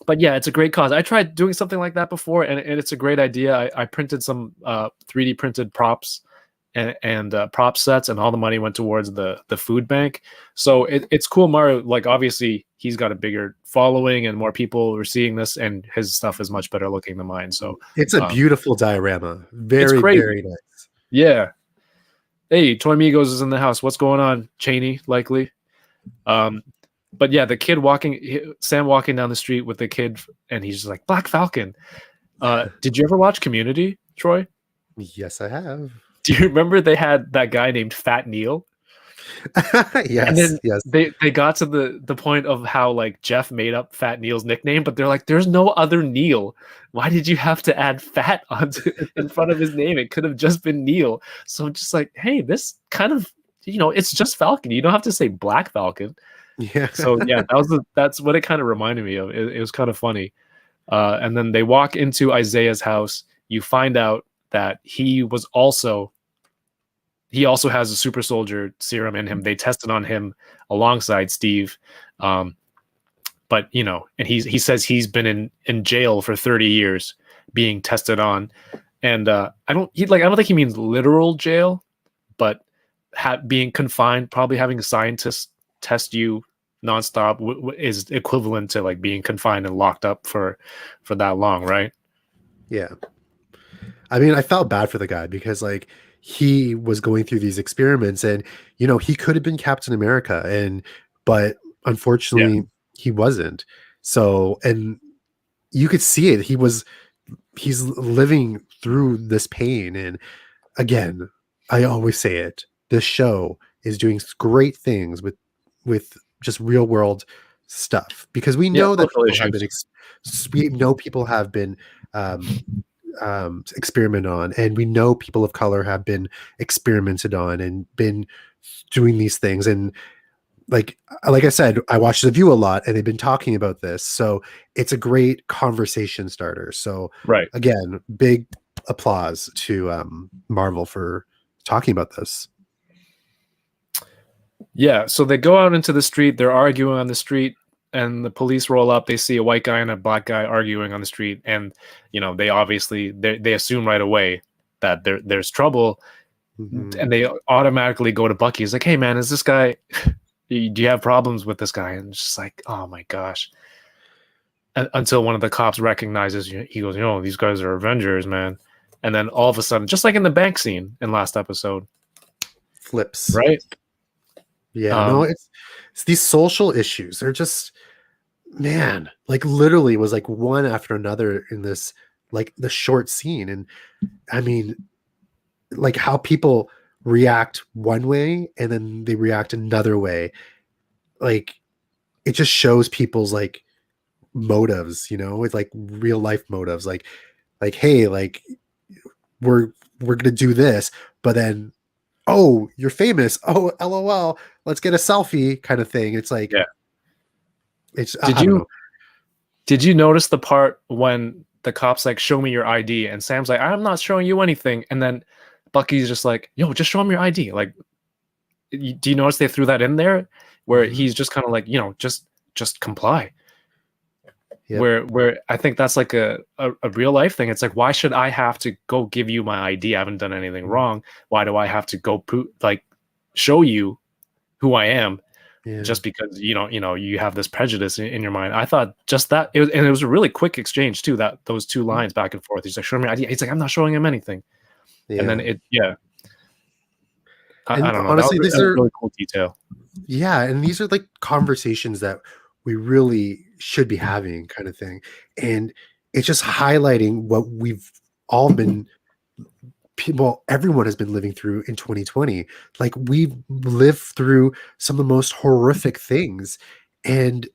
But yeah, it's a great cause. I tried doing something like that before, and it's a great idea. I printed some 3D printed props and prop sets, and all the money went towards the food bank. So it's cool. Mario, like, obviously he's got a bigger following and more people are seeing this, and his stuff is much better looking than mine. So it's a beautiful diorama. Very, very nice. Yeah. Hey, Toy Migos is in the house. What's going on, Cheney? Likely. But yeah, the kid Sam walking down the street with the kid, and he's just like, Black Falcon. Did you ever watch Community, Troy? Yes, I have. Do you remember they had that guy named Fat Neil? Yes. And then yes. They got to the point of how like Jeff made up Fat Neil's nickname, but they're like, there's no other Neil. Why did you have to add fat in front of his name? It could have just been Neil. So just like, hey, this kind of, it's just Falcon. You don't have to say Black Falcon. Yeah. So yeah, that's what it kind of reminded me of. It was kind of funny. And then they walk into Isaiah's house. You find out that he also has a super soldier serum in him. They tested on him alongside Steve. But and he says he's been in jail for 30 years being tested on. And I don't think he means literal jail, but being confined, probably having a scientist test you nonstop is equivalent to like being confined and locked up for that long, right? Yeah. I mean, I felt bad for the guy because like he was going through these experiments, and he could have been Captain America, but unfortunately he wasn't. So, and you could see it. He's living through this pain. And again, I always say it, this show is doing great things with just real world stuff, because we know that people have been experimented on, and we know people of color have been experimented on and been doing these things. And like I said, I watch The View a lot, and they've been talking about this, so it's a great conversation starter. So Right. again, big applause to Marvel for talking about this. Yeah, so they go out into the street, they're arguing on the street, and the police roll up. They see a white guy and a black guy arguing on the street, and they obviously they assume right away that there's trouble, and they automatically go to Bucky. He's like, "Hey man, is this guy? Do you have problems with this guy?" And it's just like, oh my gosh. Until one of the cops recognizes, he goes, "These guys are Avengers, man." And then all of a sudden, just like in the bank scene in last episode, Flips. right? Yeah, no, it's these social issues. They're just, man, like literally was like one after another in this, like the short scene. And I mean, like how people react one way and then they react another way. Like it just shows people's like motives, it's like real life motives. Like, hey, like we're gonna do this, but then, oh, you're famous. Oh, LOL. Let's get a selfie, kind of thing. It's like, Yeah. It's. I don't know. Did you notice the part when the cops like, "Show me your ID," and Sam's like, "I'm not showing you anything," and then Bucky's just like, "Yo, just show him your ID." Like, do you notice they threw that in there where he's just kind of like, just comply. Yep. Where I think that's like a real life thing. It's like, why should I have to go give you my ID? I haven't done anything wrong. Why do I have to go show you who I am? Yeah. Just because you have this prejudice in your mind. I thought just that it was a really quick exchange too. That those two lines back and forth. He's like, "Show me ID." He's like, "I'm not showing him anything." Yeah. And then I don't know. Honestly, these are really cool detail. Yeah, and these are like conversations that we really should be having, kind of thing. And it's just highlighting what we've all been. Well, everyone has been living through in 2020. Like we've lived through some of the most horrific things, and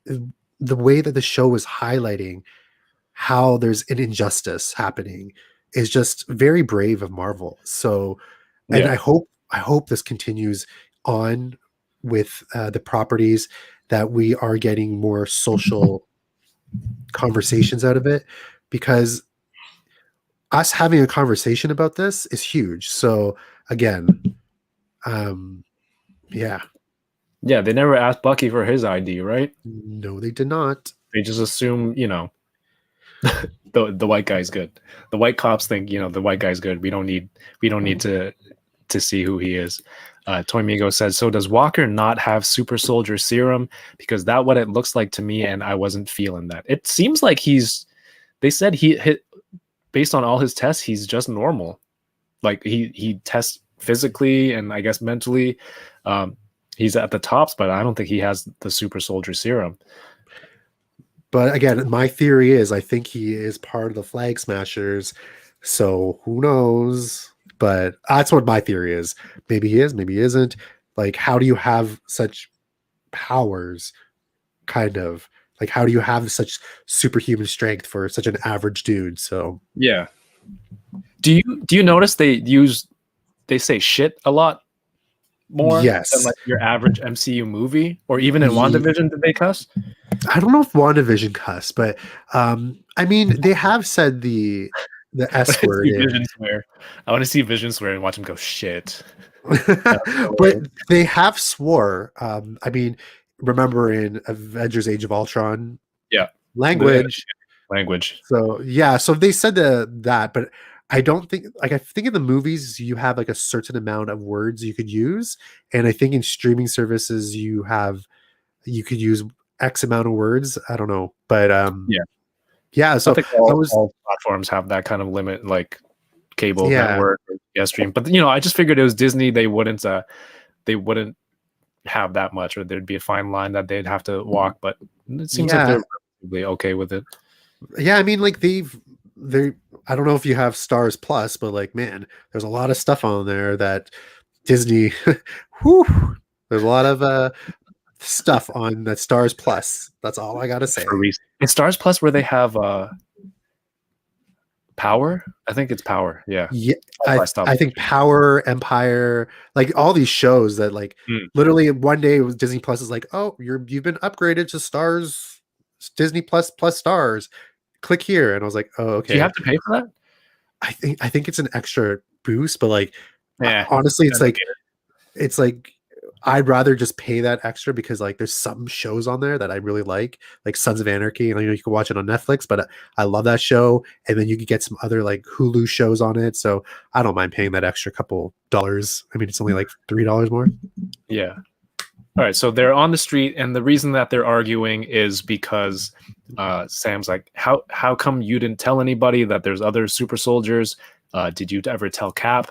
the way that the show is highlighting how there's an injustice happening is just very brave of Marvel. So, and I hope this continues on with the properties, that we are getting more social conversations out of it, because us having a conversation about this is huge. So again, yeah, they never asked Bucky for his ID, right? No, they did not. They just assume, the white guy's good. The white cops think, the white guy's good. We don't need to see who he is. Toy Migo says, "So does Walker not have super soldier serum? Because that's what it looks like to me, and I wasn't feeling that. It seems like they said he hit, based on all his tests, he's just normal. Like he tests physically and I guess mentally. He's at the tops, but I don't think he has the super soldier serum." But again, my theory is I think he is part of the Flag Smashers. So who knows? But that's what my theory is. Maybe he is, maybe he isn't. Like, how do you have such powers? Kind of like, how do you have such superhuman strength for such an average dude? So yeah. Do you notice they say shit a lot more than like your average MCU movie, or even in WandaVision? Did they cuss? I don't know if WandaVision cuss, but I mean, they have said the S word. I want to see Vision swear and watch him go shit. But they have swore. I mean, remember in Avengers: Age of Ultron? Yeah, language. So so they said that, but I don't think, like, I think in the movies you have like a certain amount of words you could use, and I think in streaming services you could use X amount of words. I don't know, but so I think all platforms have that kind of limit, like cable network or stream. But I just figured it was Disney. They wouldn't have that much, or there'd be a fine line that they'd have to walk. But it seems like they're probably okay with it. Yeah, I mean, like they I don't know if you have Stars Plus, but like, man, there's a lot of stuff on there that Disney there's a lot of stuff on that Stars Plus. That's all I gotta say. It's Stars Plus where they have Power? I think it's Power. Yeah. Yeah, That's why I stopped I think watching. Power, Empire, like all these shows that like Mm. literally one day it was Disney Plus is like, oh, you've been upgraded to stars, Disney Plus stars. Click here, and I was like, oh, Do you okay. have to pay for that? I think it's an extra boost, but like Yeah. honestly, I don't it's like I'd rather just pay that extra because like there's some shows on there that I really like Sons of Anarchy, and you can watch it on Netflix, but I love that show, and then you could get some other like Hulu shows on it, so I don't mind paying that extra couple dollars. I mean, it's only like $3 more. Yeah. All right. So they're on the street, and the reason that they're arguing is because Sam's like, how come you didn't tell anybody that there's other super soldiers? Did you ever tell Cap?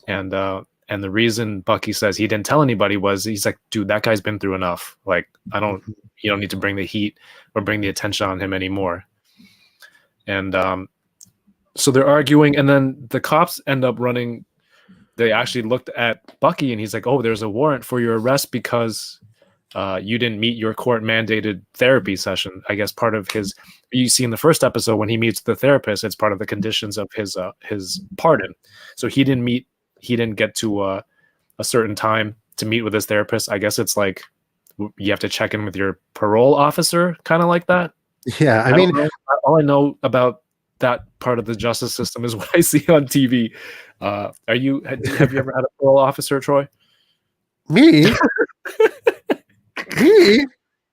And the reason Bucky says he didn't tell anybody was he's like, dude, that guy's been through enough. Like, you don't need to bring the heat or bring the attention on him anymore. And so they're arguing, and then the cops end up running. They actually looked at Bucky, and he's like, oh, there's a warrant for your arrest because you didn't meet your court mandated therapy session. I guess part of his, you see in the first episode when he meets the therapist, it's part of the conditions of his pardon. So he didn't get to a certain time to meet with his therapist. I guess it's like you have to check in with your parole officer, kind of like that. Yeah, I mean, all I know about that part of the justice system is what I see on TV. Have you ever had a parole officer, Troy? me.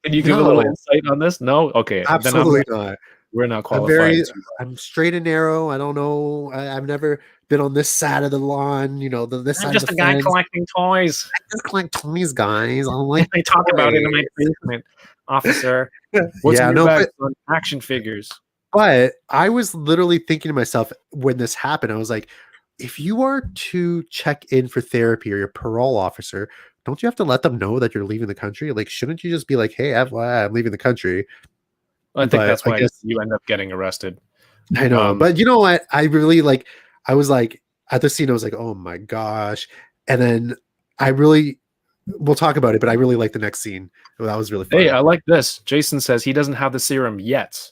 Can you give a little insight on this? No? Okay. Absolutely not. We're not qualified. I'm straight and narrow. I don't know. I've never been on this side of the lawn. You know, this side. I'm just of the a guy fence. collecting toys. I just collect toys, guys. I like. They talk about it in my basement, officer. What's on action figures? But I was literally thinking to myself when this happened, I was like, if you are to check in for therapy or your parole officer, don't you have to let them know that you're leaving the country? Like, shouldn't you just be like, hey, I'm leaving the country? I think that's why you end up getting arrested. I know, but you know what? I really like. I was like at the scene. I was like, "Oh my gosh!" And then we'll talk about it. But I really like the next scene. That was really fun. Hey, I like this. Jason says he doesn't have the serum yet.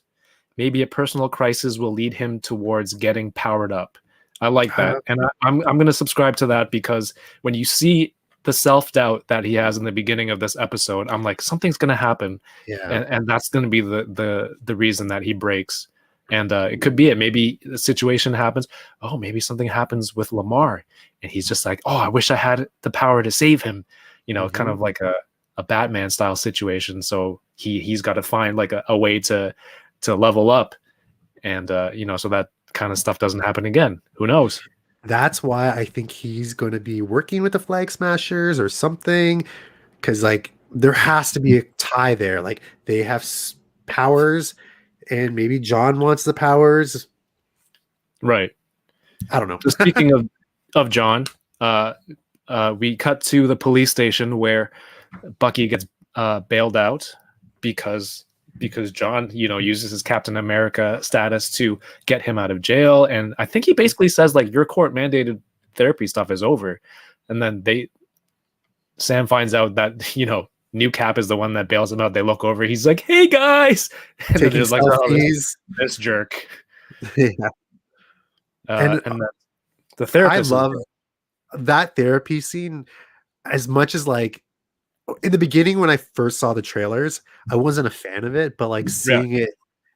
Maybe a personal crisis will lead him towards getting powered up. I like that, and I'm going to subscribe to that because when you see the self-doubt that he has in the beginning of this episode, I'm like, something's going to happen. Yeah. And that's going to be the reason that he breaks. And it could be it. Maybe the situation happens. Oh, maybe something happens with Lamar. And he's just like, oh, I wish I had the power to save him. You know, kind of like a Batman style situation. So he's got to find like a way to level up. And, so that kind of stuff doesn't happen again. Who knows? That's why I think he's going to be working with the Flag Smashers or something, because like there has to be a tie there. Like they have powers, and maybe John wants the powers. Right. I don't know. So speaking of John, we cut to the police station where Bucky gets bailed out because John, uses his Captain America status to get him out of jail. And I think he basically says like your court mandated therapy stuff is over. And then Sam finds out that, New Cap is the one that bails him out. They look over. He's like, hey guys. And then there's like, this jerk. Yeah. And the therapist. I love that therapy scene as much as like, in the beginning when I first saw the trailers, I wasn't a fan of it, but like seeing it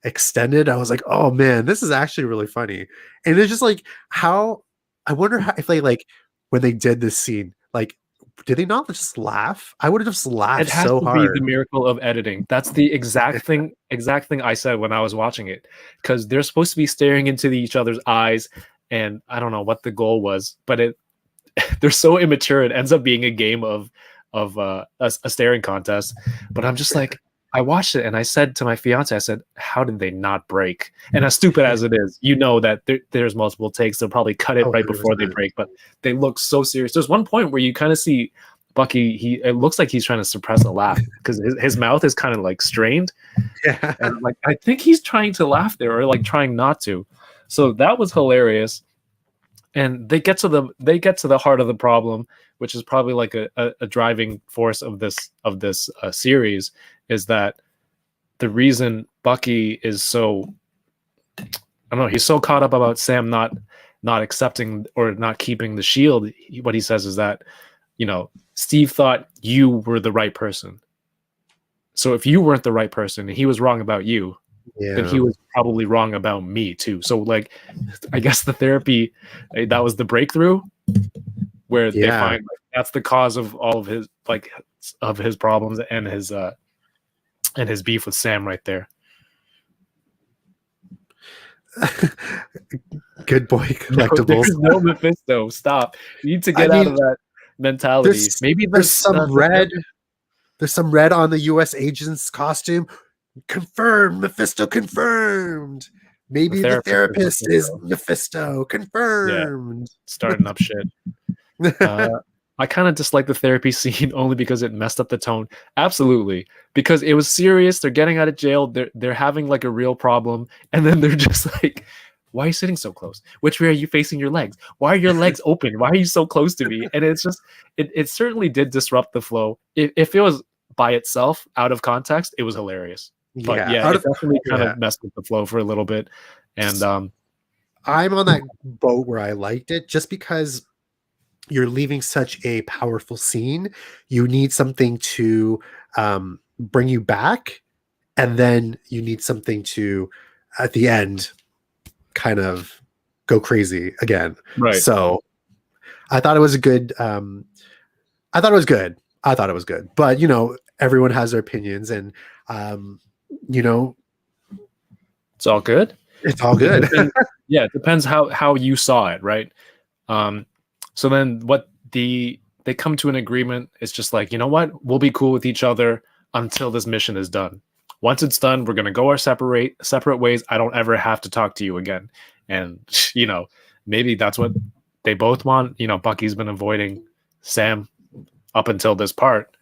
extended, I was like, oh man, this is actually really funny. And it's just like how I wonder if they like when they did this scene, like did they not just laugh? I would have just laughed so hard. It has to be the miracle of editing. That's the exact thing I said when I was watching it, because they're supposed to be staring into each other's eyes, and I don't know what the goal was, but they're so immature. It ends up being a game of a staring contest. But I'm just like, I watched it and I said to my fiance, I said, how did they not break? And as stupid as it is, that there's multiple takes. They'll probably cut it right before they break, but they look so serious. There's one point where you kind of see Bucky, it looks like he's trying to suppress a laugh because his mouth is kind of like strained. Yeah. And like, I think he's trying to laugh there or like trying not to. So that was hilarious. And they get to the heart of the problem, which is probably like a driving force of this series, is that the reason Bucky is so don't know. He's so caught up about Sam not accepting or not keeping the shield. What he says is that, Steve thought you were the right person. So if you weren't the right person and he was wrong about you, then he was probably wrong about me too. So like, I guess the therapy, that was the breakthrough where they find like, that's the cause of all of his problems and his beef with Sam right there. Good boy, collectibles. There's no Mephisto. Stop. You need to get out of that mentality. Maybe there's some red. There's some red on the U.S. agent's costume. Confirmed. Mephisto confirmed. Maybe the therapist is Mephisto. Confirmed. Yeah, starting up shit. I kind of dislike the therapy scene only because it messed up the tone. Absolutely. Because it was serious. They're getting out of jail. They're having like a real problem. And then they're just like, why are you sitting so close? Which way are you facing your legs? Why are your legs open? Why are you so close to me? And it's just, it certainly did disrupt the flow. If it was by itself, out of context, it was hilarious. But it definitely kind of messed with the flow for a little bit. And I'm on that boat where I liked it just because you're leaving such a powerful scene. You need something to bring you back, and then you need something to, at the end, kind of go crazy again. Right. So I thought it was a good. I thought it was good. But everyone has their opinions, and it's all good. It's all good. It depends how you saw it, right? So then they come to an agreement. It's just like, you know what? We'll be cool with each other until this mission is done. Once it's done, we're going to go our separate ways. I don't ever have to talk to you again. And, maybe that's what they both want. Bucky's been avoiding Sam up until this part.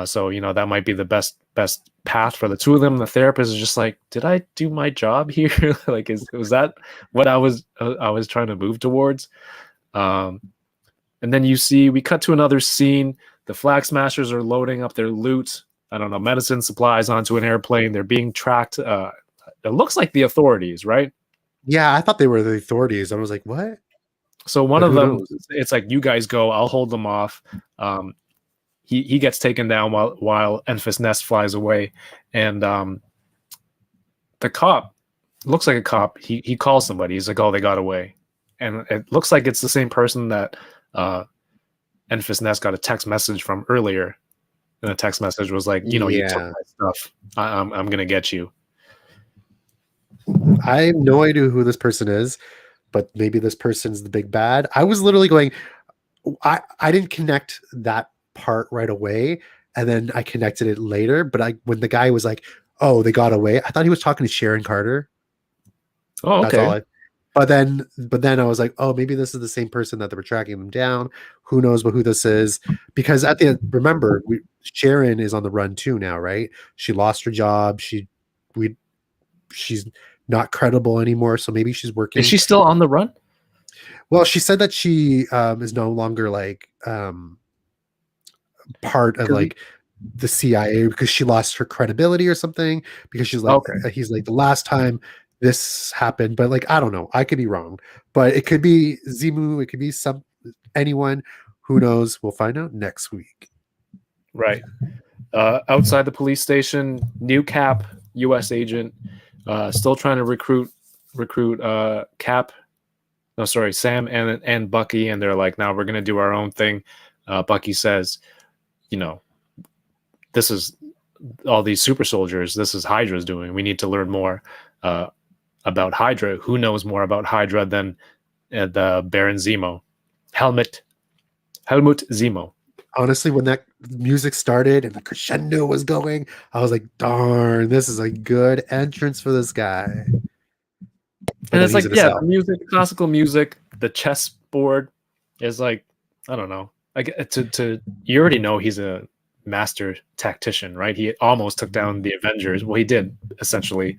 So, that might be the best path for the two of them. The therapist is just like, did I do my job here? Like, was that what I was trying to move towards? And then we cut to another scene. The Flag Smashers are loading up their loot. I don't know, medicine supplies onto an airplane. They're being tracked. It looks like the authorities, right? Yeah, I thought they were the authorities. I was like, what? So one of them, it's like, you guys go, I'll hold them off. He gets taken down while Enfys Nest flies away. And the cop, looks like a cop, he calls somebody. He's like, oh, they got away. And it looks like it's the same person that Enfys Nest got a text message from earlier. And the text message was like, you took my stuff. I'm going to get you. I have no idea who this person is, but maybe this person's the big bad. I was literally going, I didn't connect that part right away, and then I connected it later. But when the guy was like, oh, they got away, I thought he was talking to Sharon Carter. Oh, okay. But then I was like, oh, maybe this is the same person that they were tracking them down. Who knows who this is? Because at the end, remember, Sharon is on the run too now, right? She lost her job. She's not credible anymore. So maybe she's working. Is she still on the run? Well, she said that she is no longer like part of like the CIA because she lost her credibility or something. Because she's like, he's like, the last time this happened, but like, I don't know, I could be wrong, but it could be Zimu, it could be anyone, who knows. We'll find out next week. Right. Outside the police station, new Cap, US agent, still trying to recruit Sam and Bucky, and they're like, now we're gonna do our own thing. Bucky says, this is all these super soldiers, this is Hydra's doing. We need to learn more about Hydra. Who knows more about Hydra than the Baron Zemo? Helmut Zemo. Honestly, when that music started and the crescendo was going, I was like, darn, this is a good entrance for this guy. And it's like, the music, classical music, the chessboard is like, I don't know. Like you already know he's a master tactician, right? He almost took down the Avengers. Well, he did essentially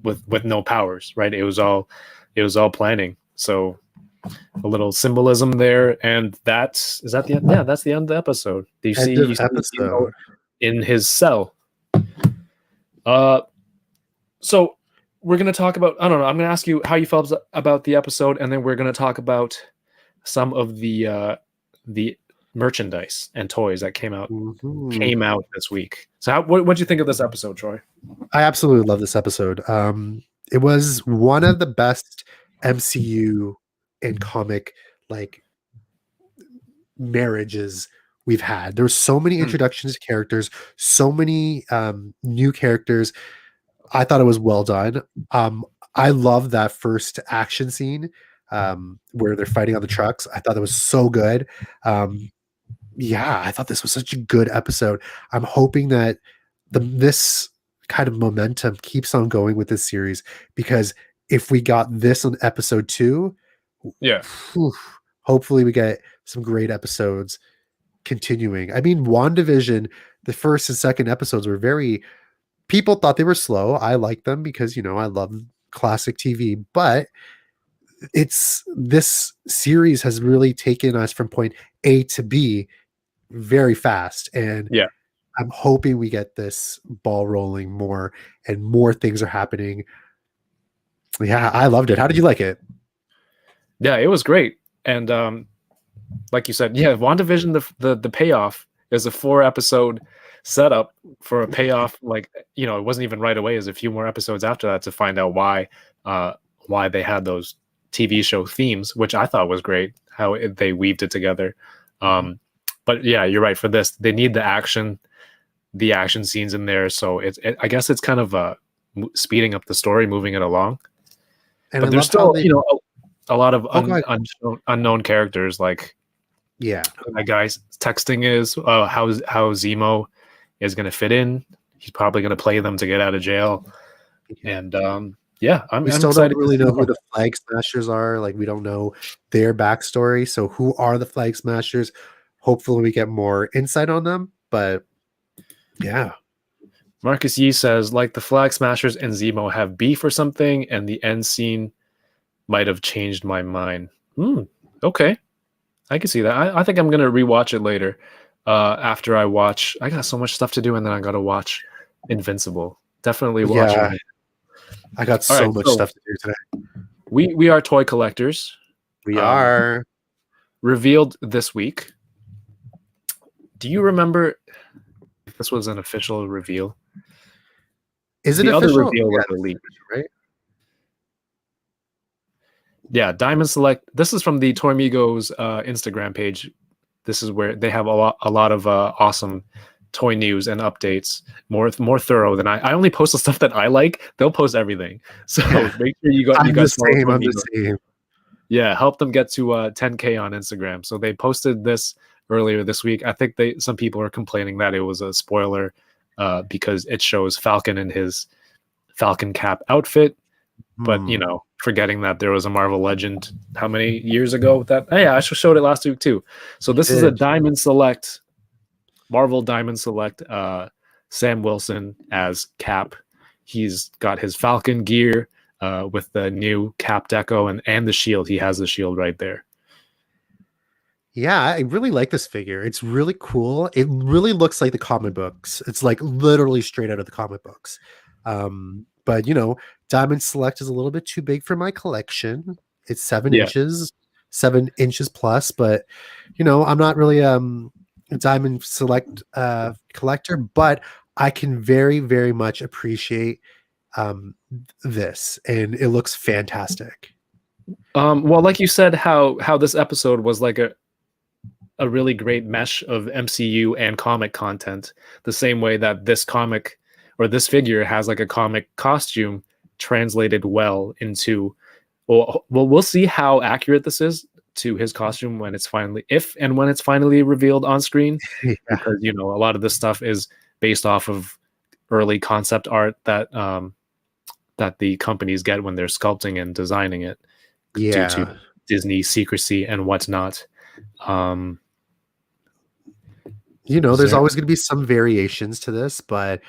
with no powers, right? It was all planning. So a little symbolism there, and is that the end? Yeah, that's the end of the episode. You see in his cell. So we're going to talk about, I don't know, I'm going to ask you how you felt about the episode, and then we're going to talk about some of the merchandise and toys that came out this week. So what'd you think of this episode, Troy? I absolutely love this episode. It was one of the best MCU and comic like marriages we've had. There were so many introductions to characters, so many new characters. I thought it was well done. I love that first action scene where they're fighting on the trucks. I thought that was so good. Yeah, I thought this was such a good episode. I'm hoping that this kind of momentum keeps on going with this series, because if we got this on episode 2, hopefully we get some great episodes continuing. I mean, WandaVision, the first and second episodes were very, people thought they were slow. I like them because, you know, I love classic TV, but this series has really taken us from point A to B very fast. And I'm hoping we get this ball rolling more and more things are happening. Yeah, I loved it. How did you like it? Yeah, it was great. And like you said, WandaVision, the payoff is a 4-episode setup for a payoff. Like, you know, it wasn't even right away. It was a few more episodes after that to find out why they had those TV show themes, which I thought was great, how they weaved it together. But yeah, you're right. For this, they need the action scenes in there. So I guess it's kind of speeding up the story, moving it along. And but there's still, a lot of unknown characters. Like, that guy's texting is how Zemo is going to fit in. He's probably going to play them to get out of jail. And we still don't really know who the Flag Smashers are. Like, we don't know their backstory. So who are the Flag Smashers? Hopefully we get more insight on them. But yeah. Marcus Yee says, like, the Flag Smashers and Zemo have beef or something, and the end scene might have changed my mind. Okay. I can see that. I think I'm going to rewatch it later after I watch. I got so much stuff to do, and then I got to watch Invincible. Definitely watching it. I got so much stuff to do today. We are toy collectors. We are. Revealed this week. Do you remember if this was an official reveal? Is it the official? Other reveal was a leak, right? Yeah, Diamond Select. This is from the Toy Migos Instagram page. This is where they have a lot of awesome toy news and updates, more thorough than I only post the stuff that I like. They'll post everything. So make sure you guys I'm the same. Yeah, help them get to 10K on Instagram. So they posted this earlier this week. I think some people are complaining that it was a spoiler because it shows Falcon in his Falcon cap outfit, but you know, forgetting that there was a Marvel Legend how many years ago that I showed it last week too. So this is a Diamond Select, Marvel Diamond Select Sam Wilson as Cap. He's got his Falcon gear with the new cap deco and the shield. He has the shield right there. Yeah, I really like this figure. It's really cool. It really looks like the comic books. It's like literally straight out of the comic books. But you know, Diamond Select is a little bit too big for my collection. It's 7 inches, 7 inches plus. But you know, I'm not really a Diamond Select collector, but I can very, very much appreciate this, and it looks fantastic. Well, like you said, how this episode was like a really great mesh of MCU and comic content, the same way that this comic or this figure has like a comic costume translated well into, well, we'll see how accurate this is to his costume when it's finally revealed on screen. Because, you know, a lot of this stuff is based off of early concept art that the companies get when they're sculpting and designing it due to Disney secrecy and whatnot. You know, there's always going to be some variations to this, but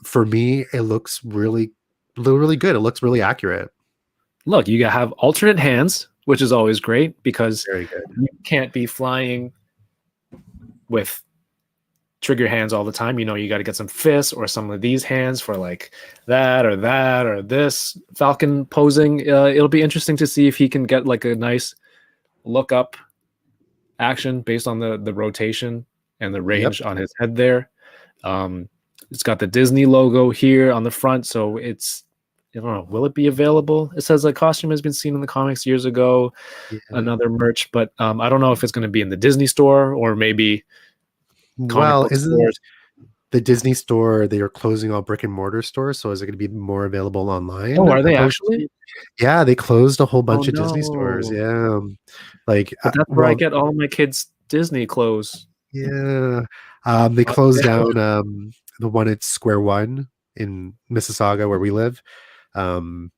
for me, it looks really, really good. It looks really accurate. Look, you have alternate hands, which is always great because you can't be flying with trigger hands all the time. You know, you got to get some fists or some of these hands for like that or this. Falcon posing. It'll be interesting to see if he can get like a nice look up action based on the rotation and the range on his head there. It's got the Disney logo here on the front, so it's, I don't know, will it be available? It says a costume has been seen in the comics years ago, another merch, but I don't know if it's going to be in the Disney store or maybe comic book stores. The Disney store, they are closing all brick and mortar stores, so is it going to be more available online? Oh, are they actually? Yeah, they closed a whole bunch of Disney stores. Yeah, like but that's where I get all my kids' Disney clothes. Yeah, they closed down the one at Square One in Mississauga where we live, but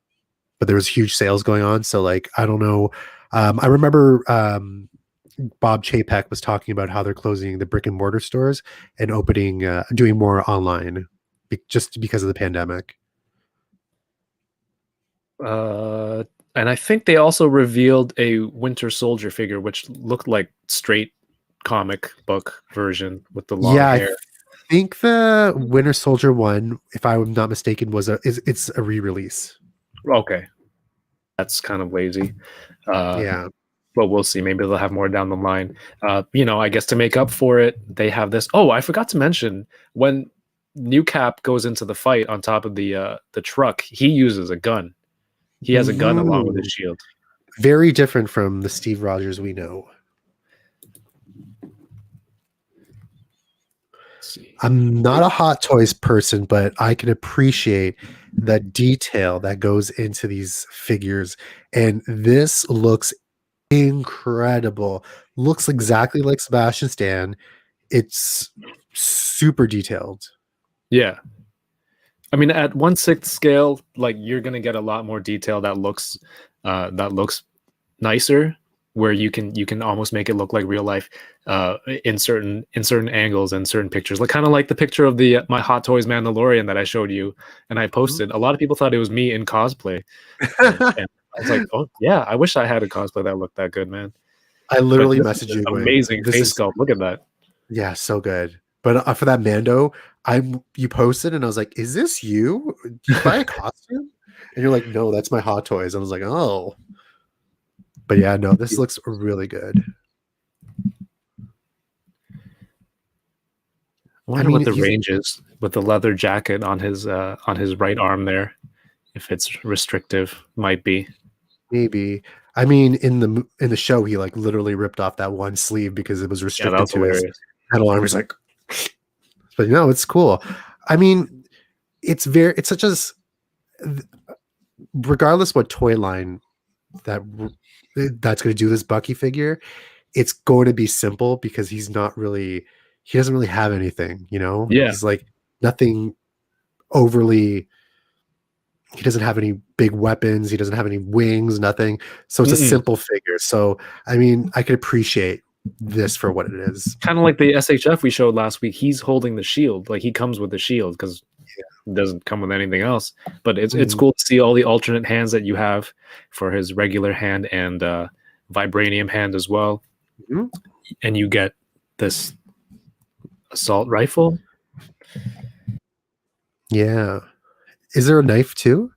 there was huge sales going on. So like, I don't know. I remember Bob Chapek was talking about how they're closing the brick and mortar stores and opening, doing more online, just because of the pandemic. And I think they also revealed a Winter Soldier figure, which looked like straight comic book version with the long hair. I think the Winter Soldier one, if I'm not mistaken, it's a re-release. Okay, that's kind of lazy. Yeah. But we'll see. Maybe they'll have more down the line. You know, I guess to make up for it, they have this. Oh, I forgot to mention, when New Cap goes into the fight on top of the truck, he uses a gun. He has a gun along with his shield. Very different from the Steve Rogers we know. I'm not a Hot Toys person, but I can appreciate the detail that goes into these figures. And this looks incredible. Looks exactly like Sebastian Stan. It's super detailed. Yeah. I mean, at 1/6 scale, like, you're gonna get a lot more detail that looks nicer, where you can almost make it look like real life in certain angles and certain pictures. Like, kind of like the picture of my Hot Toys Mandalorian that I showed you and I posted. A lot of people thought it was me in cosplay. And I was like, oh yeah, I wish I had a cosplay that looked that good, man. I literally messaged you. Amazing face sculpt. Look at that. Yeah, so good. But for that Mando, you posted and I was like, "Is this you? Did you buy a costume?" And you're like, "No, that's my Hot Toys." I was like, "Oh." But yeah, no, this looks really good. I wonder what the range is with the leather jacket on his right arm there. If it's restrictive, might be. Maybe. I mean, in the show, he like literally ripped off that one sleeve because it was restricted to his metal arm. He's like, but no, it's cool. I mean, it's such as, regardless what toy line that's going to do this Bucky figure, it's going to be simple because he doesn't really have anything, you know? Yeah. He's like nothing overly. He doesn't have any big weapons. He doesn't have any wings, nothing. So it's a simple figure. So, I mean, I could appreciate this for what it is. Kind of like the SHF we showed last week. He's holding the shield. Like, he comes with the shield because it doesn't come with anything else. But it's cool to see all the alternate hands that you have for his regular hand and vibranium hand as well. And you get this assault rifle. Yeah. Is there a knife too?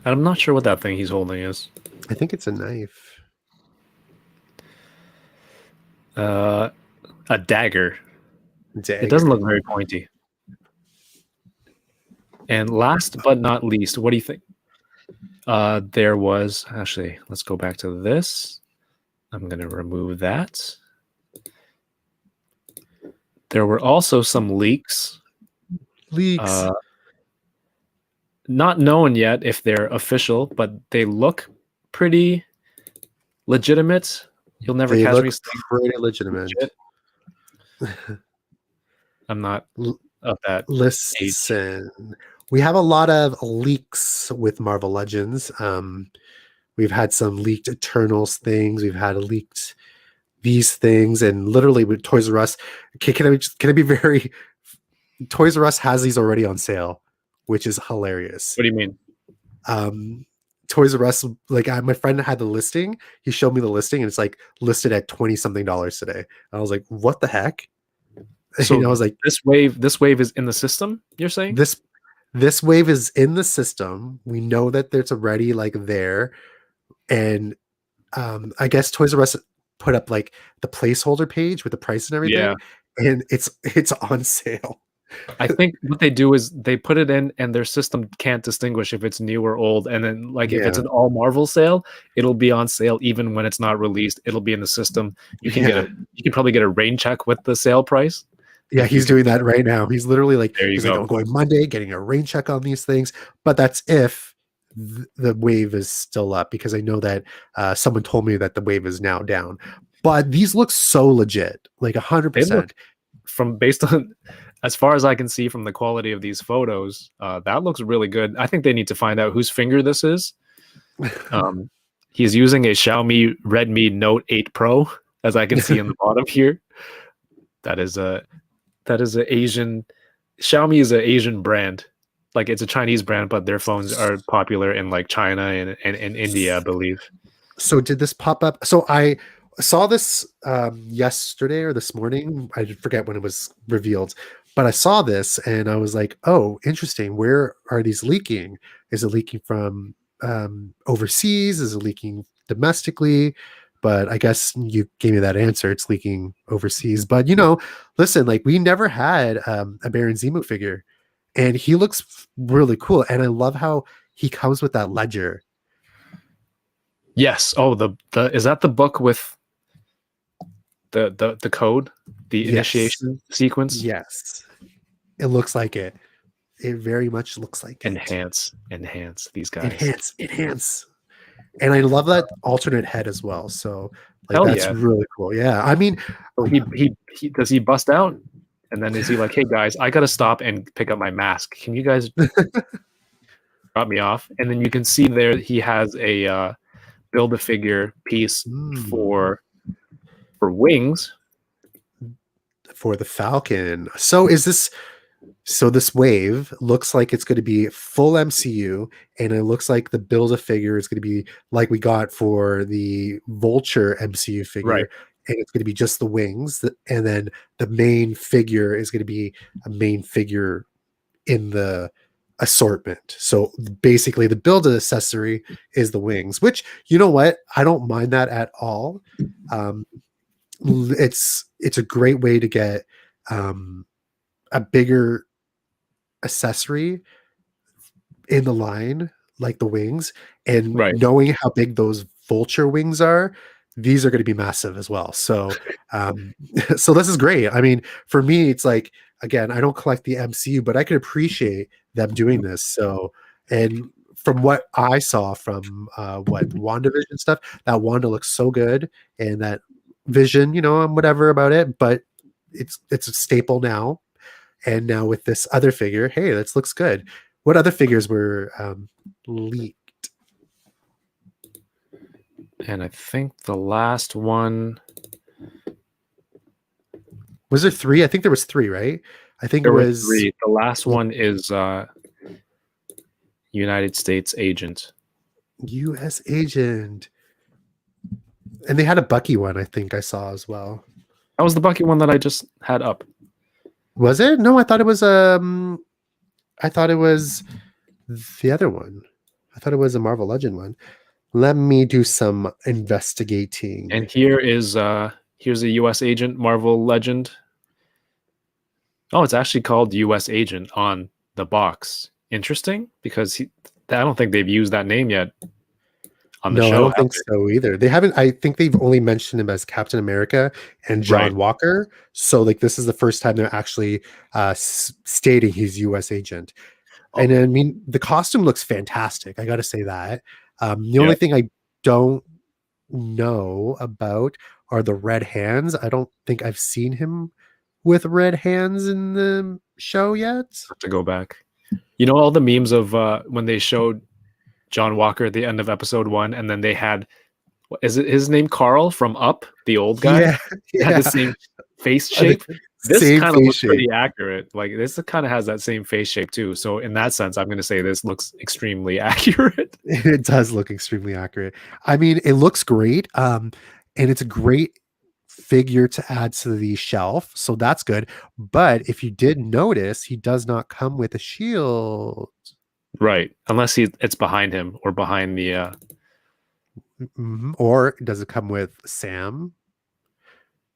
I'm not sure what that thing he's holding is. I think it's a knife. A dagger. It doesn't look very pointy. And last but not least, what do you think? There was, actually, let's go back to this. I'm going to remove that. There were also some leaks. Not known yet if they're official, but they look pretty legitimate. You'll never catch me saying pretty legitimate. I'm not of that. Listen, we have a lot of leaks with Marvel Legends. We've had some leaked Eternals things. We've had leaked these things, and literally with Toys R Us. Can I be very? Toys R Us has these already on sale, which is hilarious. What do you mean? Toys R Us, like my friend had the listing. He showed me the listing, and it's like listed at $20 something today. I was like, what the heck? So I was like, this wave is in the system, you're saying? this wave is in the system. We know that it's already like there, and I guess Toys R Us put up like the placeholder page with the price and everything, and it's on sale. I think what they do is they put it in, and their system can't distinguish if it's new or old. And then, like, if it's an all Marvel sale, it'll be on sale even when it's not released. It'll be in the system. You can probably get a rain check with the sale price. Yeah, he's doing that right now. He's literally like, he's like, I'm going Monday, getting a rain check on these things. But that's if the wave is still up, because I know that someone told me that the wave is now down. But these look so legit, like 100%. Based on, as far as I can see from the quality of these photos, that looks really good. I think they need to find out whose finger this is. He's using a Xiaomi Redmi Note 8 Pro, as I can see in the bottom here. That is an Asian. Xiaomi is an Asian brand. Like, it's a Chinese brand, but their phones are popular in like China and India, I believe. So did this pop up? So I saw this yesterday or this morning. I forget when it was revealed, but I saw this and I was like, oh, interesting. Where are these leaking? Is it leaking from overseas? Is it leaking domestically? But I guess you gave me that answer. It's leaking overseas. But, listen, like, we never had a Baron Zemo figure, and he looks really cool. And I love how he comes with that ledger. Yes. Oh, the is that the book with the code, the initiation sequence? Yes, it looks like it. It very much looks like enhance these guys. Enhance. And I love that alternate head as well. So like, that's really cool. Yeah, I mean, he does he bust out, and then is he like, hey guys, I gotta stop and pick up my mask. Can you guys drop me off? And then you can see there he has a Build-A-Figure piece for wings for the Falcon. So this wave looks like it's going to be full MCU, and it looks like the Build-A-Figure is going to be like we got for the Vulture MCU figure, right? And it's going to be just the wings, and then the main figure is going to be a main figure in the assortment. So basically the build accessory is the wings, which, you know what, I don't mind that at all. It's a great way to get a bigger accessory in the line, like the wings, and knowing how big those Vulture wings are, these are going to be massive as well. So so this is great. I mean, for me, it's like, again, I don't collect the MCU, but I could appreciate them doing this. So, and from what I saw from WandaVision stuff, that Wanda looks so good, and that Vision, I'm whatever about it, but it's a staple now. And now with this other figure, hey, this looks good. What other figures were leaked? And I think the last one, was there 3? I think there was 3, right? I think there it was 3. The last one is United States Agent. U.S. Agent. And they had a Bucky one, I think I saw as well. That was the Bucky one that I just had up. Was it? No, I thought it was the other one. I thought it was a Marvel Legend one. Let me do some investigating. And here's a U.S. Agent Marvel Legend. Oh, it's actually called U.S. Agent on the box. Interesting, because I don't think they've used that name yet on the show. No, I don't think so either. They haven't. I think they've only mentioned him as Captain America and John Walker. So like, this is the first time they're actually stating he's U.S. Agent. And I mean, the costume looks fantastic. I got to say that. The only thing I don't know about are the red hands. I don't think I've seen him with red hands in the show yet. Have to go back. All the memes of when they showed John Walker at the end of episode 1, and then they had, is it his name Carl from Up, the old guy? Yeah. He had the same face shape. This Same kind of face looks shape. pretty accurate. Like this kind of has that same face shape too. So in that sense, I'm going to say this looks extremely accurate. It does look extremely accurate. I mean, it looks great. And it's a great figure to add to the shelf, so that's good. But if you did notice, he does not come with a shield. Right. Unless it's behind him or behind the Or does it come with Sam?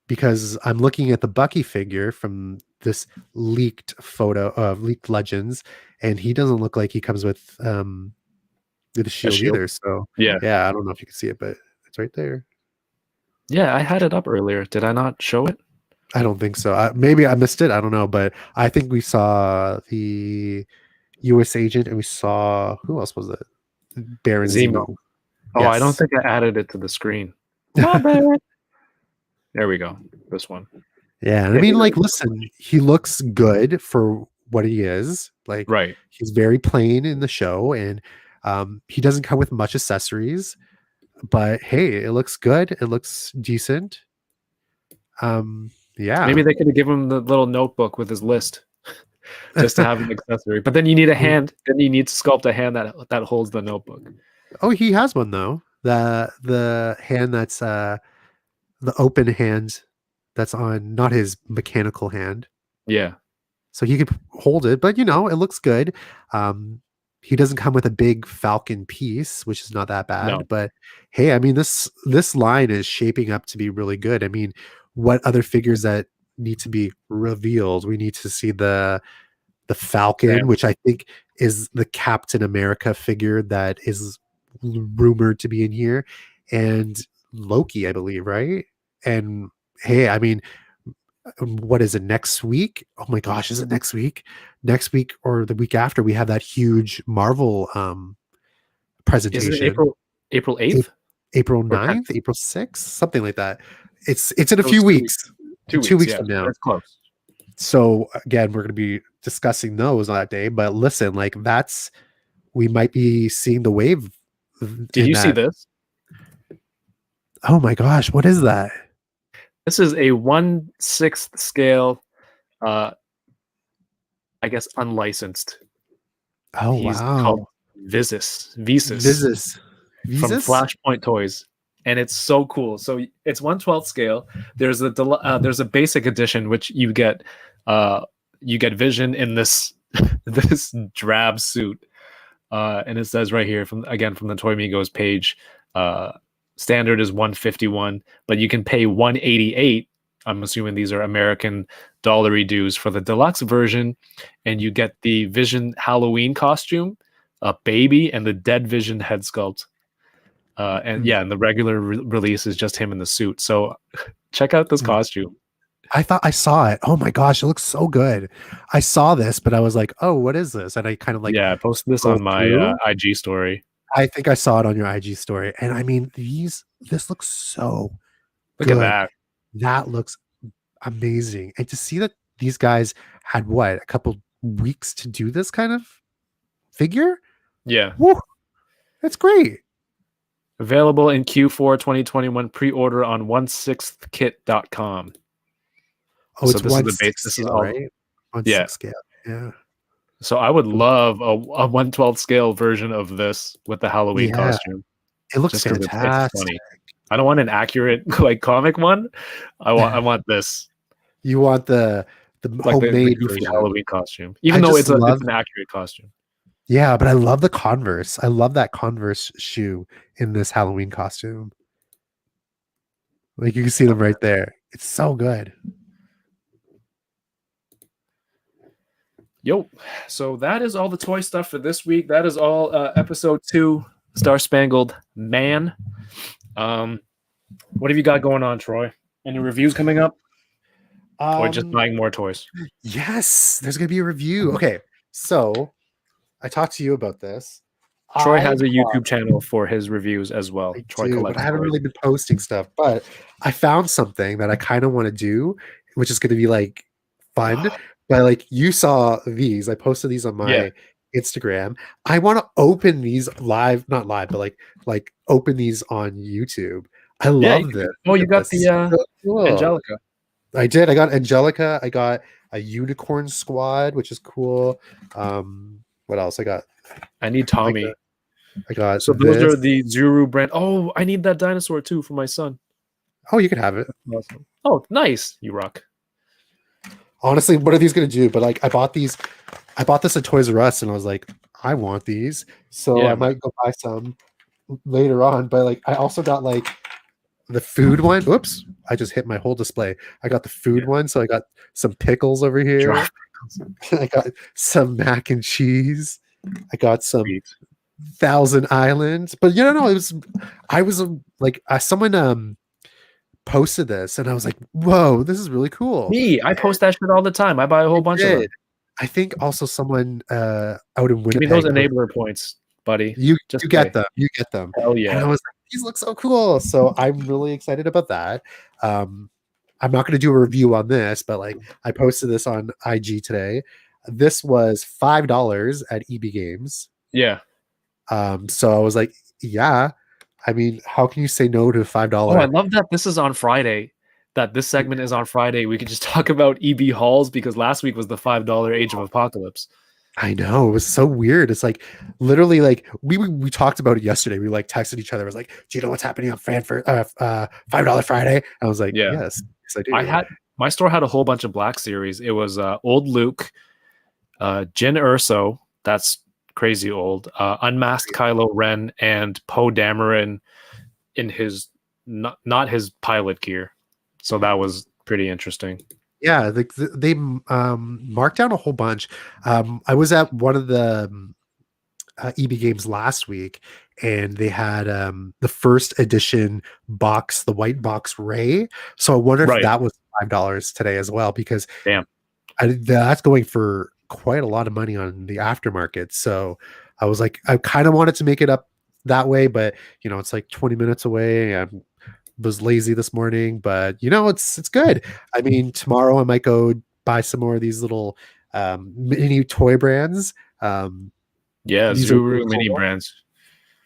Because I'm looking at the Bucky figure from this leaked photo of leaked legends, and he doesn't look like he comes with a shield shield. either. So Yeah. yeah, I don't know if you can see it, but it's right there. Yeah, I had it up earlier. Did I not show it? I don't think so. Maybe I missed it. I don't know, but I think we saw the U.S. agent, and we saw who else was it? Baron Zemo. Zemo. Oh, I don't Yes. think I added it to the screen. My bad. There we go. This one. Yeah, and I mean, like, listen, he looks good for what he is. Like, Right. he's very plain in the show, and he doesn't come with much accessories. But hey, it looks good. It looks decent. Yeah. Maybe they could have given him the little notebook with his list just to have an accessory. But then you need a hand. Then you need to sculpt a hand that holds the notebook. Oh, he has one though. The hand that's the open hand that's on, not his mechanical hand. Yeah. So he could hold it, but it looks good. He doesn't come with a big Falcon piece, which is not that bad. No. But hey, I mean, this line is shaping up to be really good. I mean, what other figures that need to be revealed? We need to see the Falcon, which I think is the Captain America figure that is rumored to be in here, and Loki, I believe, right? And hey, I mean, what is it, next week? Oh my gosh, is it next week? Next week or the week after, we have that huge Marvel presentation. Is it April 8th? April 9th, April 6th, something like that. It's in a few weeks. 2 weeks from now. That's close. So again, we're going to be discussing those on that day. But listen, like, we might be seeing the wave. Did you see this? Oh my gosh, what is that? This is a 1/6 scale, I guess unlicensed. Oh, He's wow. called Visus from Flashpoint Toys, and it's so cool. So it's 1/12 scale. There's a basic edition which you get Vision in this this drab suit, and it says right here from the Toy Migos page, standard is 151, but you can pay 188. I'm assuming these are American dollary dues for the deluxe version, and you get the Vision Halloween costume, a baby, and the dead Vision head sculpt. And the regular release is just him in the suit. So check out this costume. I thought I saw it. Oh my gosh, it looks so good. I saw this, but I was like, oh, what is this? And I kind of I posted this on my IG story. I think I saw it on your IG story. And I mean, this looks so good. Look at that. That looks amazing. And to see that these guys had a couple weeks to do this kind of figure? Yeah. Woo, that's great. Available in Q4 2021, pre-order on 16thkit.com. Oh, so it's 1/6 scale, right? 1/6 scale. Yeah. So I would love a 1/12 scale version of this with the Halloween costume. It looks fantastic. It's funny. I don't want an accurate comic one. I want this. You want the homemade the Halloween costume, even though it's an accurate costume. Yeah, but I love the Converse. I love that Converse shoe in this Halloween costume. Like, you can see them right there. It's so good. Yo, so that is all the toy stuff for this week. That is all episode 2, Star Spangled Man. What have you got going on, Troy? Any reviews coming up? Or just buying more toys? Yes, there's going to be a review. Okay, so I talked to you about this. Troy has a YouTube channel for his reviews as well. But I haven't really been posting stuff. But I found something that I kind of want to do, which is going to be like fun. But like, you saw these. I posted these on my Instagram. I want to open these live, not live, but like open these on YouTube. I love this. Oh, you got the so cool. Angelica. I did. I got Angelica. I got a Unicorn Squad, which is cool. What else? I need I Tommy. got So those this. are the Zuru brand. Oh, I need that dinosaur too for my son. Oh, you can have it. Awesome. Oh, nice. You rock. Honestly, what are these gonna do? But like, I bought this at Toys R Us, and I was like, I want these, so Yeah, I might go buy some later on. But like, I also got like the food one. Whoops! I just hit my whole display. I got the food one, so I got some pickles over here. Drop. I got some mac and cheese. I got some Sweet. Thousand Islands. But you know, I was like, someone posted this, and I was like, whoa, this is really cool. Me, I post that shit all the time. I buy a whole bunch of them. I think also someone out in Winnipeg. Give me those enabler points, buddy. You Just get them. You get them. Hell yeah. And I was like, these look so cool. So I'm really excited about that. I'm not going to do a review on this, but like I posted this on IG today. This was $5 at EB Games. Yeah. So I was like, yeah. I mean, how can you say no to $5? Oh, I love that this is on Friday. That this segment is on Friday. We could just talk about EB hauls because last week was the $5 Age of Apocalypse. I know, it was so weird. It's like literally like we talked about it yesterday. We like texted each other. I was like, "Do you know what's happening on $5 Friday?" And I was like, Yeah. yes, I do. My store had a whole bunch of Black Series. It was Old Luke, Jyn Erso, that's crazy old, Unmasked Kylo Ren, and Poe Dameron in his not his pilot gear. So that was pretty interesting. Yeah, they marked down a whole bunch. I was at one of the EB Games last week, and they had the first edition box, the white box Ray. So I wonder if that was $5 today as well, because damn, that's going for quite a lot of money on the aftermarket. So I was like, I kind of wanted to make it up that way, but you know, it's like 20 minutes away. I was lazy this morning, but you know, it's good. I mean, tomorrow I might go buy some more of these little mini toy brands. Yeah, these Zuru really mini cool. brands.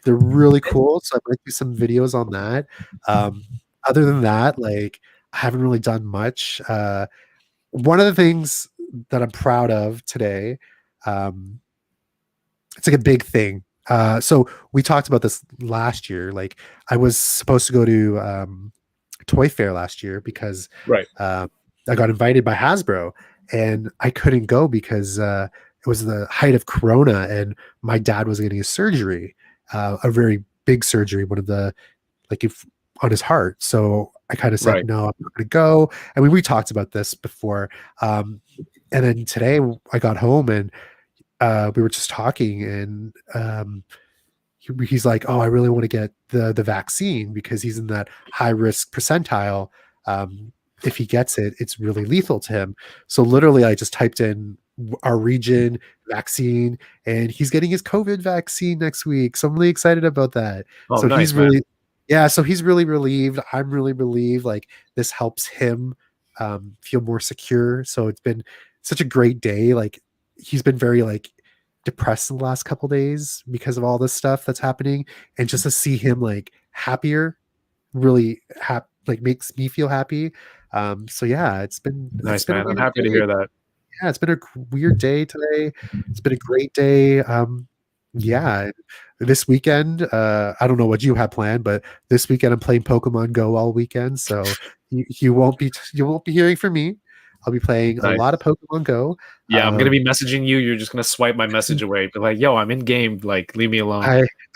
They're really cool. So I might do some videos on that. Other than that, like I haven't really done much. One of the things that I'm proud of today, it's like a big thing. So we talked about this last year. Like I was supposed to go to Toy Fair last year because I got invited by Hasbro, and I couldn't go because it was the height of Corona, and my dad was getting a surgery, a very big surgery, one of the on his heart. So I kind of said, no, I'm not going to go. I mean, we talked about this before. And then today I got home, and we were just talking, and he's like, oh, I really want to get the vaccine because he's in that high risk percentile. If he gets it, it's really lethal to him. So literally I just typed in our region vaccine, and he's getting his COVID vaccine next week. So I'm really excited about that. Oh, so nice, he's man. really, yeah. So he's really relieved. I'm really relieved. Like this helps him feel more secure. So it's been such a great day. Like he's been very like depressed in the last couple days because of all this stuff that's happening, and just to see him like happier really like makes me feel happy. So yeah, it's been nice, man. I'm happy to hear that. Yeah, it's been a weird day today. It's been a great day. Yeah, this weekend, I don't know what you have planned, but this weekend I'm playing Pokemon Go all weekend, so you won't be hearing from me. I'll be playing a lot of Pokemon Go. Yeah, I'm gonna be messaging you. You're just gonna swipe my message away. Be like, yo, I'm in game. Like, leave me alone.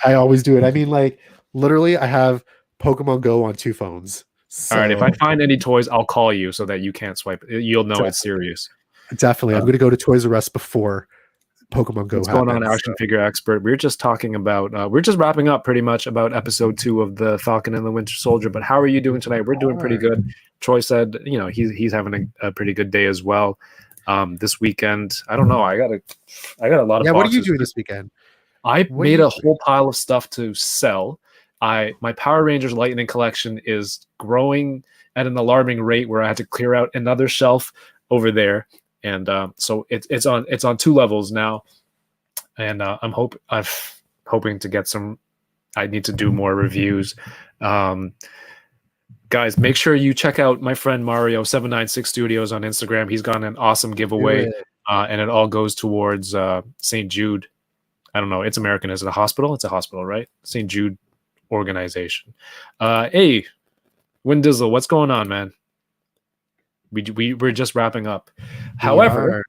I always do it. I mean, like literally, I have Pokemon Go on 2 phones. So, all right, if I find any toys, I'll call you so that you can't swipe. You'll know it's serious. Definitely, I'm going to go to Toys R Us before Pokemon Go. What's going on, Action Figure Expert? We're just talking about. We're just wrapping up pretty much about episode 2 of the Falcon and the Winter Soldier. But how are you doing tonight? We're doing pretty good. Troy said, you know, he's having a pretty good day as well. This weekend, I don't know. I got a lot of. Yeah, what are you doing this weekend? I made a whole pile of stuff to sell. My Power Rangers Lightning collection is growing at an alarming rate where I had to clear out another shelf over there, and so it's on 2 levels now, and I'm hoping to get some. I need to do more reviews. Guys, make sure you check out my friend Mario 796 Studios on Instagram. He's got an awesome giveaway, and it all goes towards St. Jude. I don't know. It's American. Is it a hospital? It's a hospital, right? St. Jude organization. Hey, Win Dizzle, what's going on, man? We're just wrapping up. However,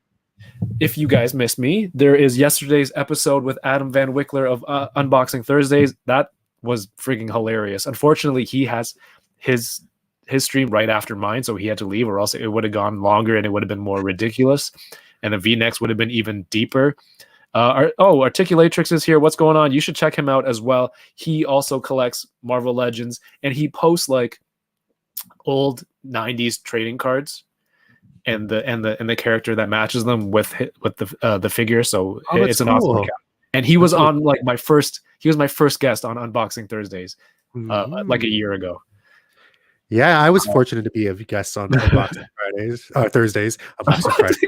if you guys missed me, there is yesterday's episode with Adam Van Wickler of Unboxing Thursdays. That was freaking hilarious. Unfortunately, he has his stream right after mine, so he had to leave, or else it would have gone longer and it would have been more ridiculous, and the V-necks would have been even deeper. Articulatrix is here. What's going on? You should check him out as well. He also collects Marvel Legends, and he posts like old 90s trading cards and the character that matches them with the figure. So it's an awesome account. And he was on like my first guest on Unboxing Thursdays like a year ago. Yeah, I was fortunate to be a guest on Unboxing Thursdays. Unboxing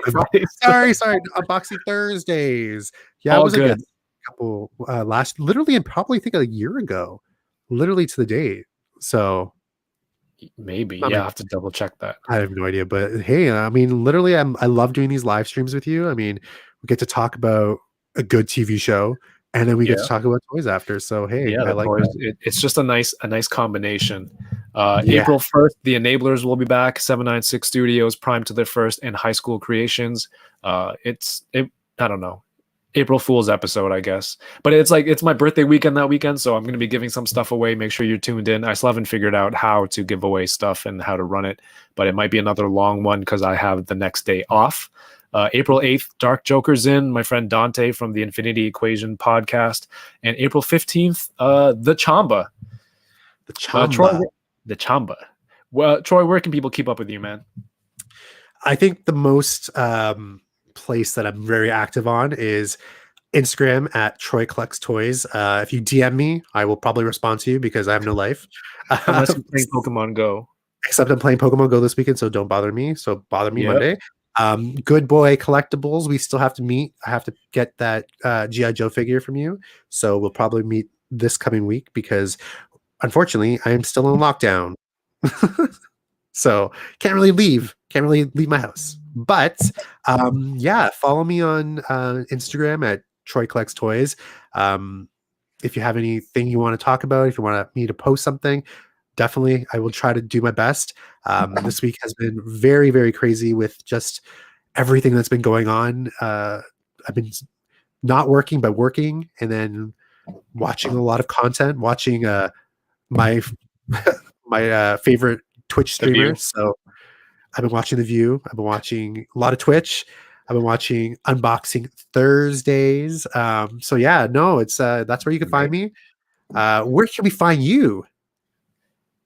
Fridays. Sorry, Unboxing Thursdays. Yeah, I was a guest a couple literally, and probably think a year ago, literally to the date. So maybe, I have to double check that. I have no idea, but hey, I mean, literally, I love doing these live streams with you. I mean, we get to talk about a good TV show, and then we get to talk about toys after. So hey, I like toys, it's just a nice combination. April 1st, the Enablers will be back. 796 Studios, Prime to their first, and High School Creations. I don't know. April Fool's episode, I guess. But it's my birthday weekend that weekend, so I'm going to be giving some stuff away. Make sure you're tuned in. I still haven't figured out how to give away stuff and how to run it, but it might be another long one because I have the next day off. April 8th, Dark Joker's in, my friend Dante from the Infinity Equation podcast. And April 15th, the Chamba. The Chamba. Well, Troy, where can people keep up with you, man? I think the most place that I'm very active on is Instagram at Troy Collects Toys. If you DM me, I will probably respond to you because I have no life. Unless you're playing Pokemon Go. Except I'm playing Pokemon Go this weekend, so don't bother me. So bother me Monday. Good Boy Collectibles, we still have to meet. I have to get that G.I. Joe figure from you. So we'll probably meet this coming week because unfortunately I am still in lockdown. So can't really leave my house. But follow me on Instagram at Troy Collects Toys. If you have anything you want to talk about, if you want me to post something, definitely I will try to do my best. This week has been very, very crazy with just everything that's been going on. I've been not working, but working, and then watching a lot of content, watching my favorite Twitch streamer. So I've been watching The View. I've been watching a lot of Twitch. I've been watching Unboxing Thursdays. It's that's where you can find me. Where can we find you?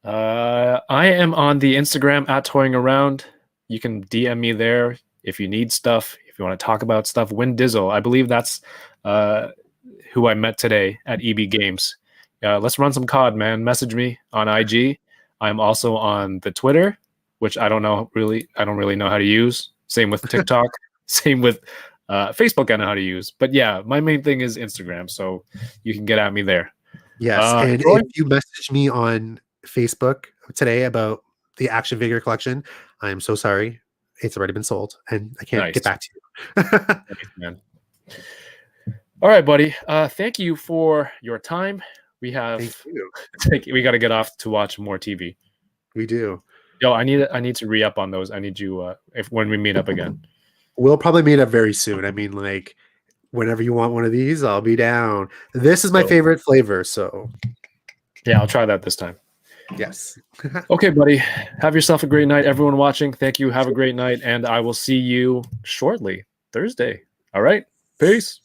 I am on the Instagram at Toying Around. You can DM me there if you need stuff, if you want to talk about stuff. Win Dizzle, I believe that's who I met today at EB Games. Let's run some COD, man. Message me on IG. I'm also on the Twitter, which I don't really know how to use. Same with TikTok. Same with Facebook. I know how to use. But yeah, my main thing is Instagram, so you can get at me there. Yes, and Troy, if you message me on Facebook today about the action figure collection, I am so sorry. It's already been sold, and I can't get back to you. Thanks, man. All right, buddy. Thank you for your time. We got to get off to watch more TV. We do. Yo, I need to re-up on those. I need you when we meet up again. We'll probably meet up very soon. I mean, like whenever you want one of these, I'll be down. This is my favorite flavor, so yeah, I'll try that this time. Yes. Okay, buddy. Have yourself a great night. Everyone watching, thank you. Have a great night, and I will see you shortly, Thursday. All right. Peace.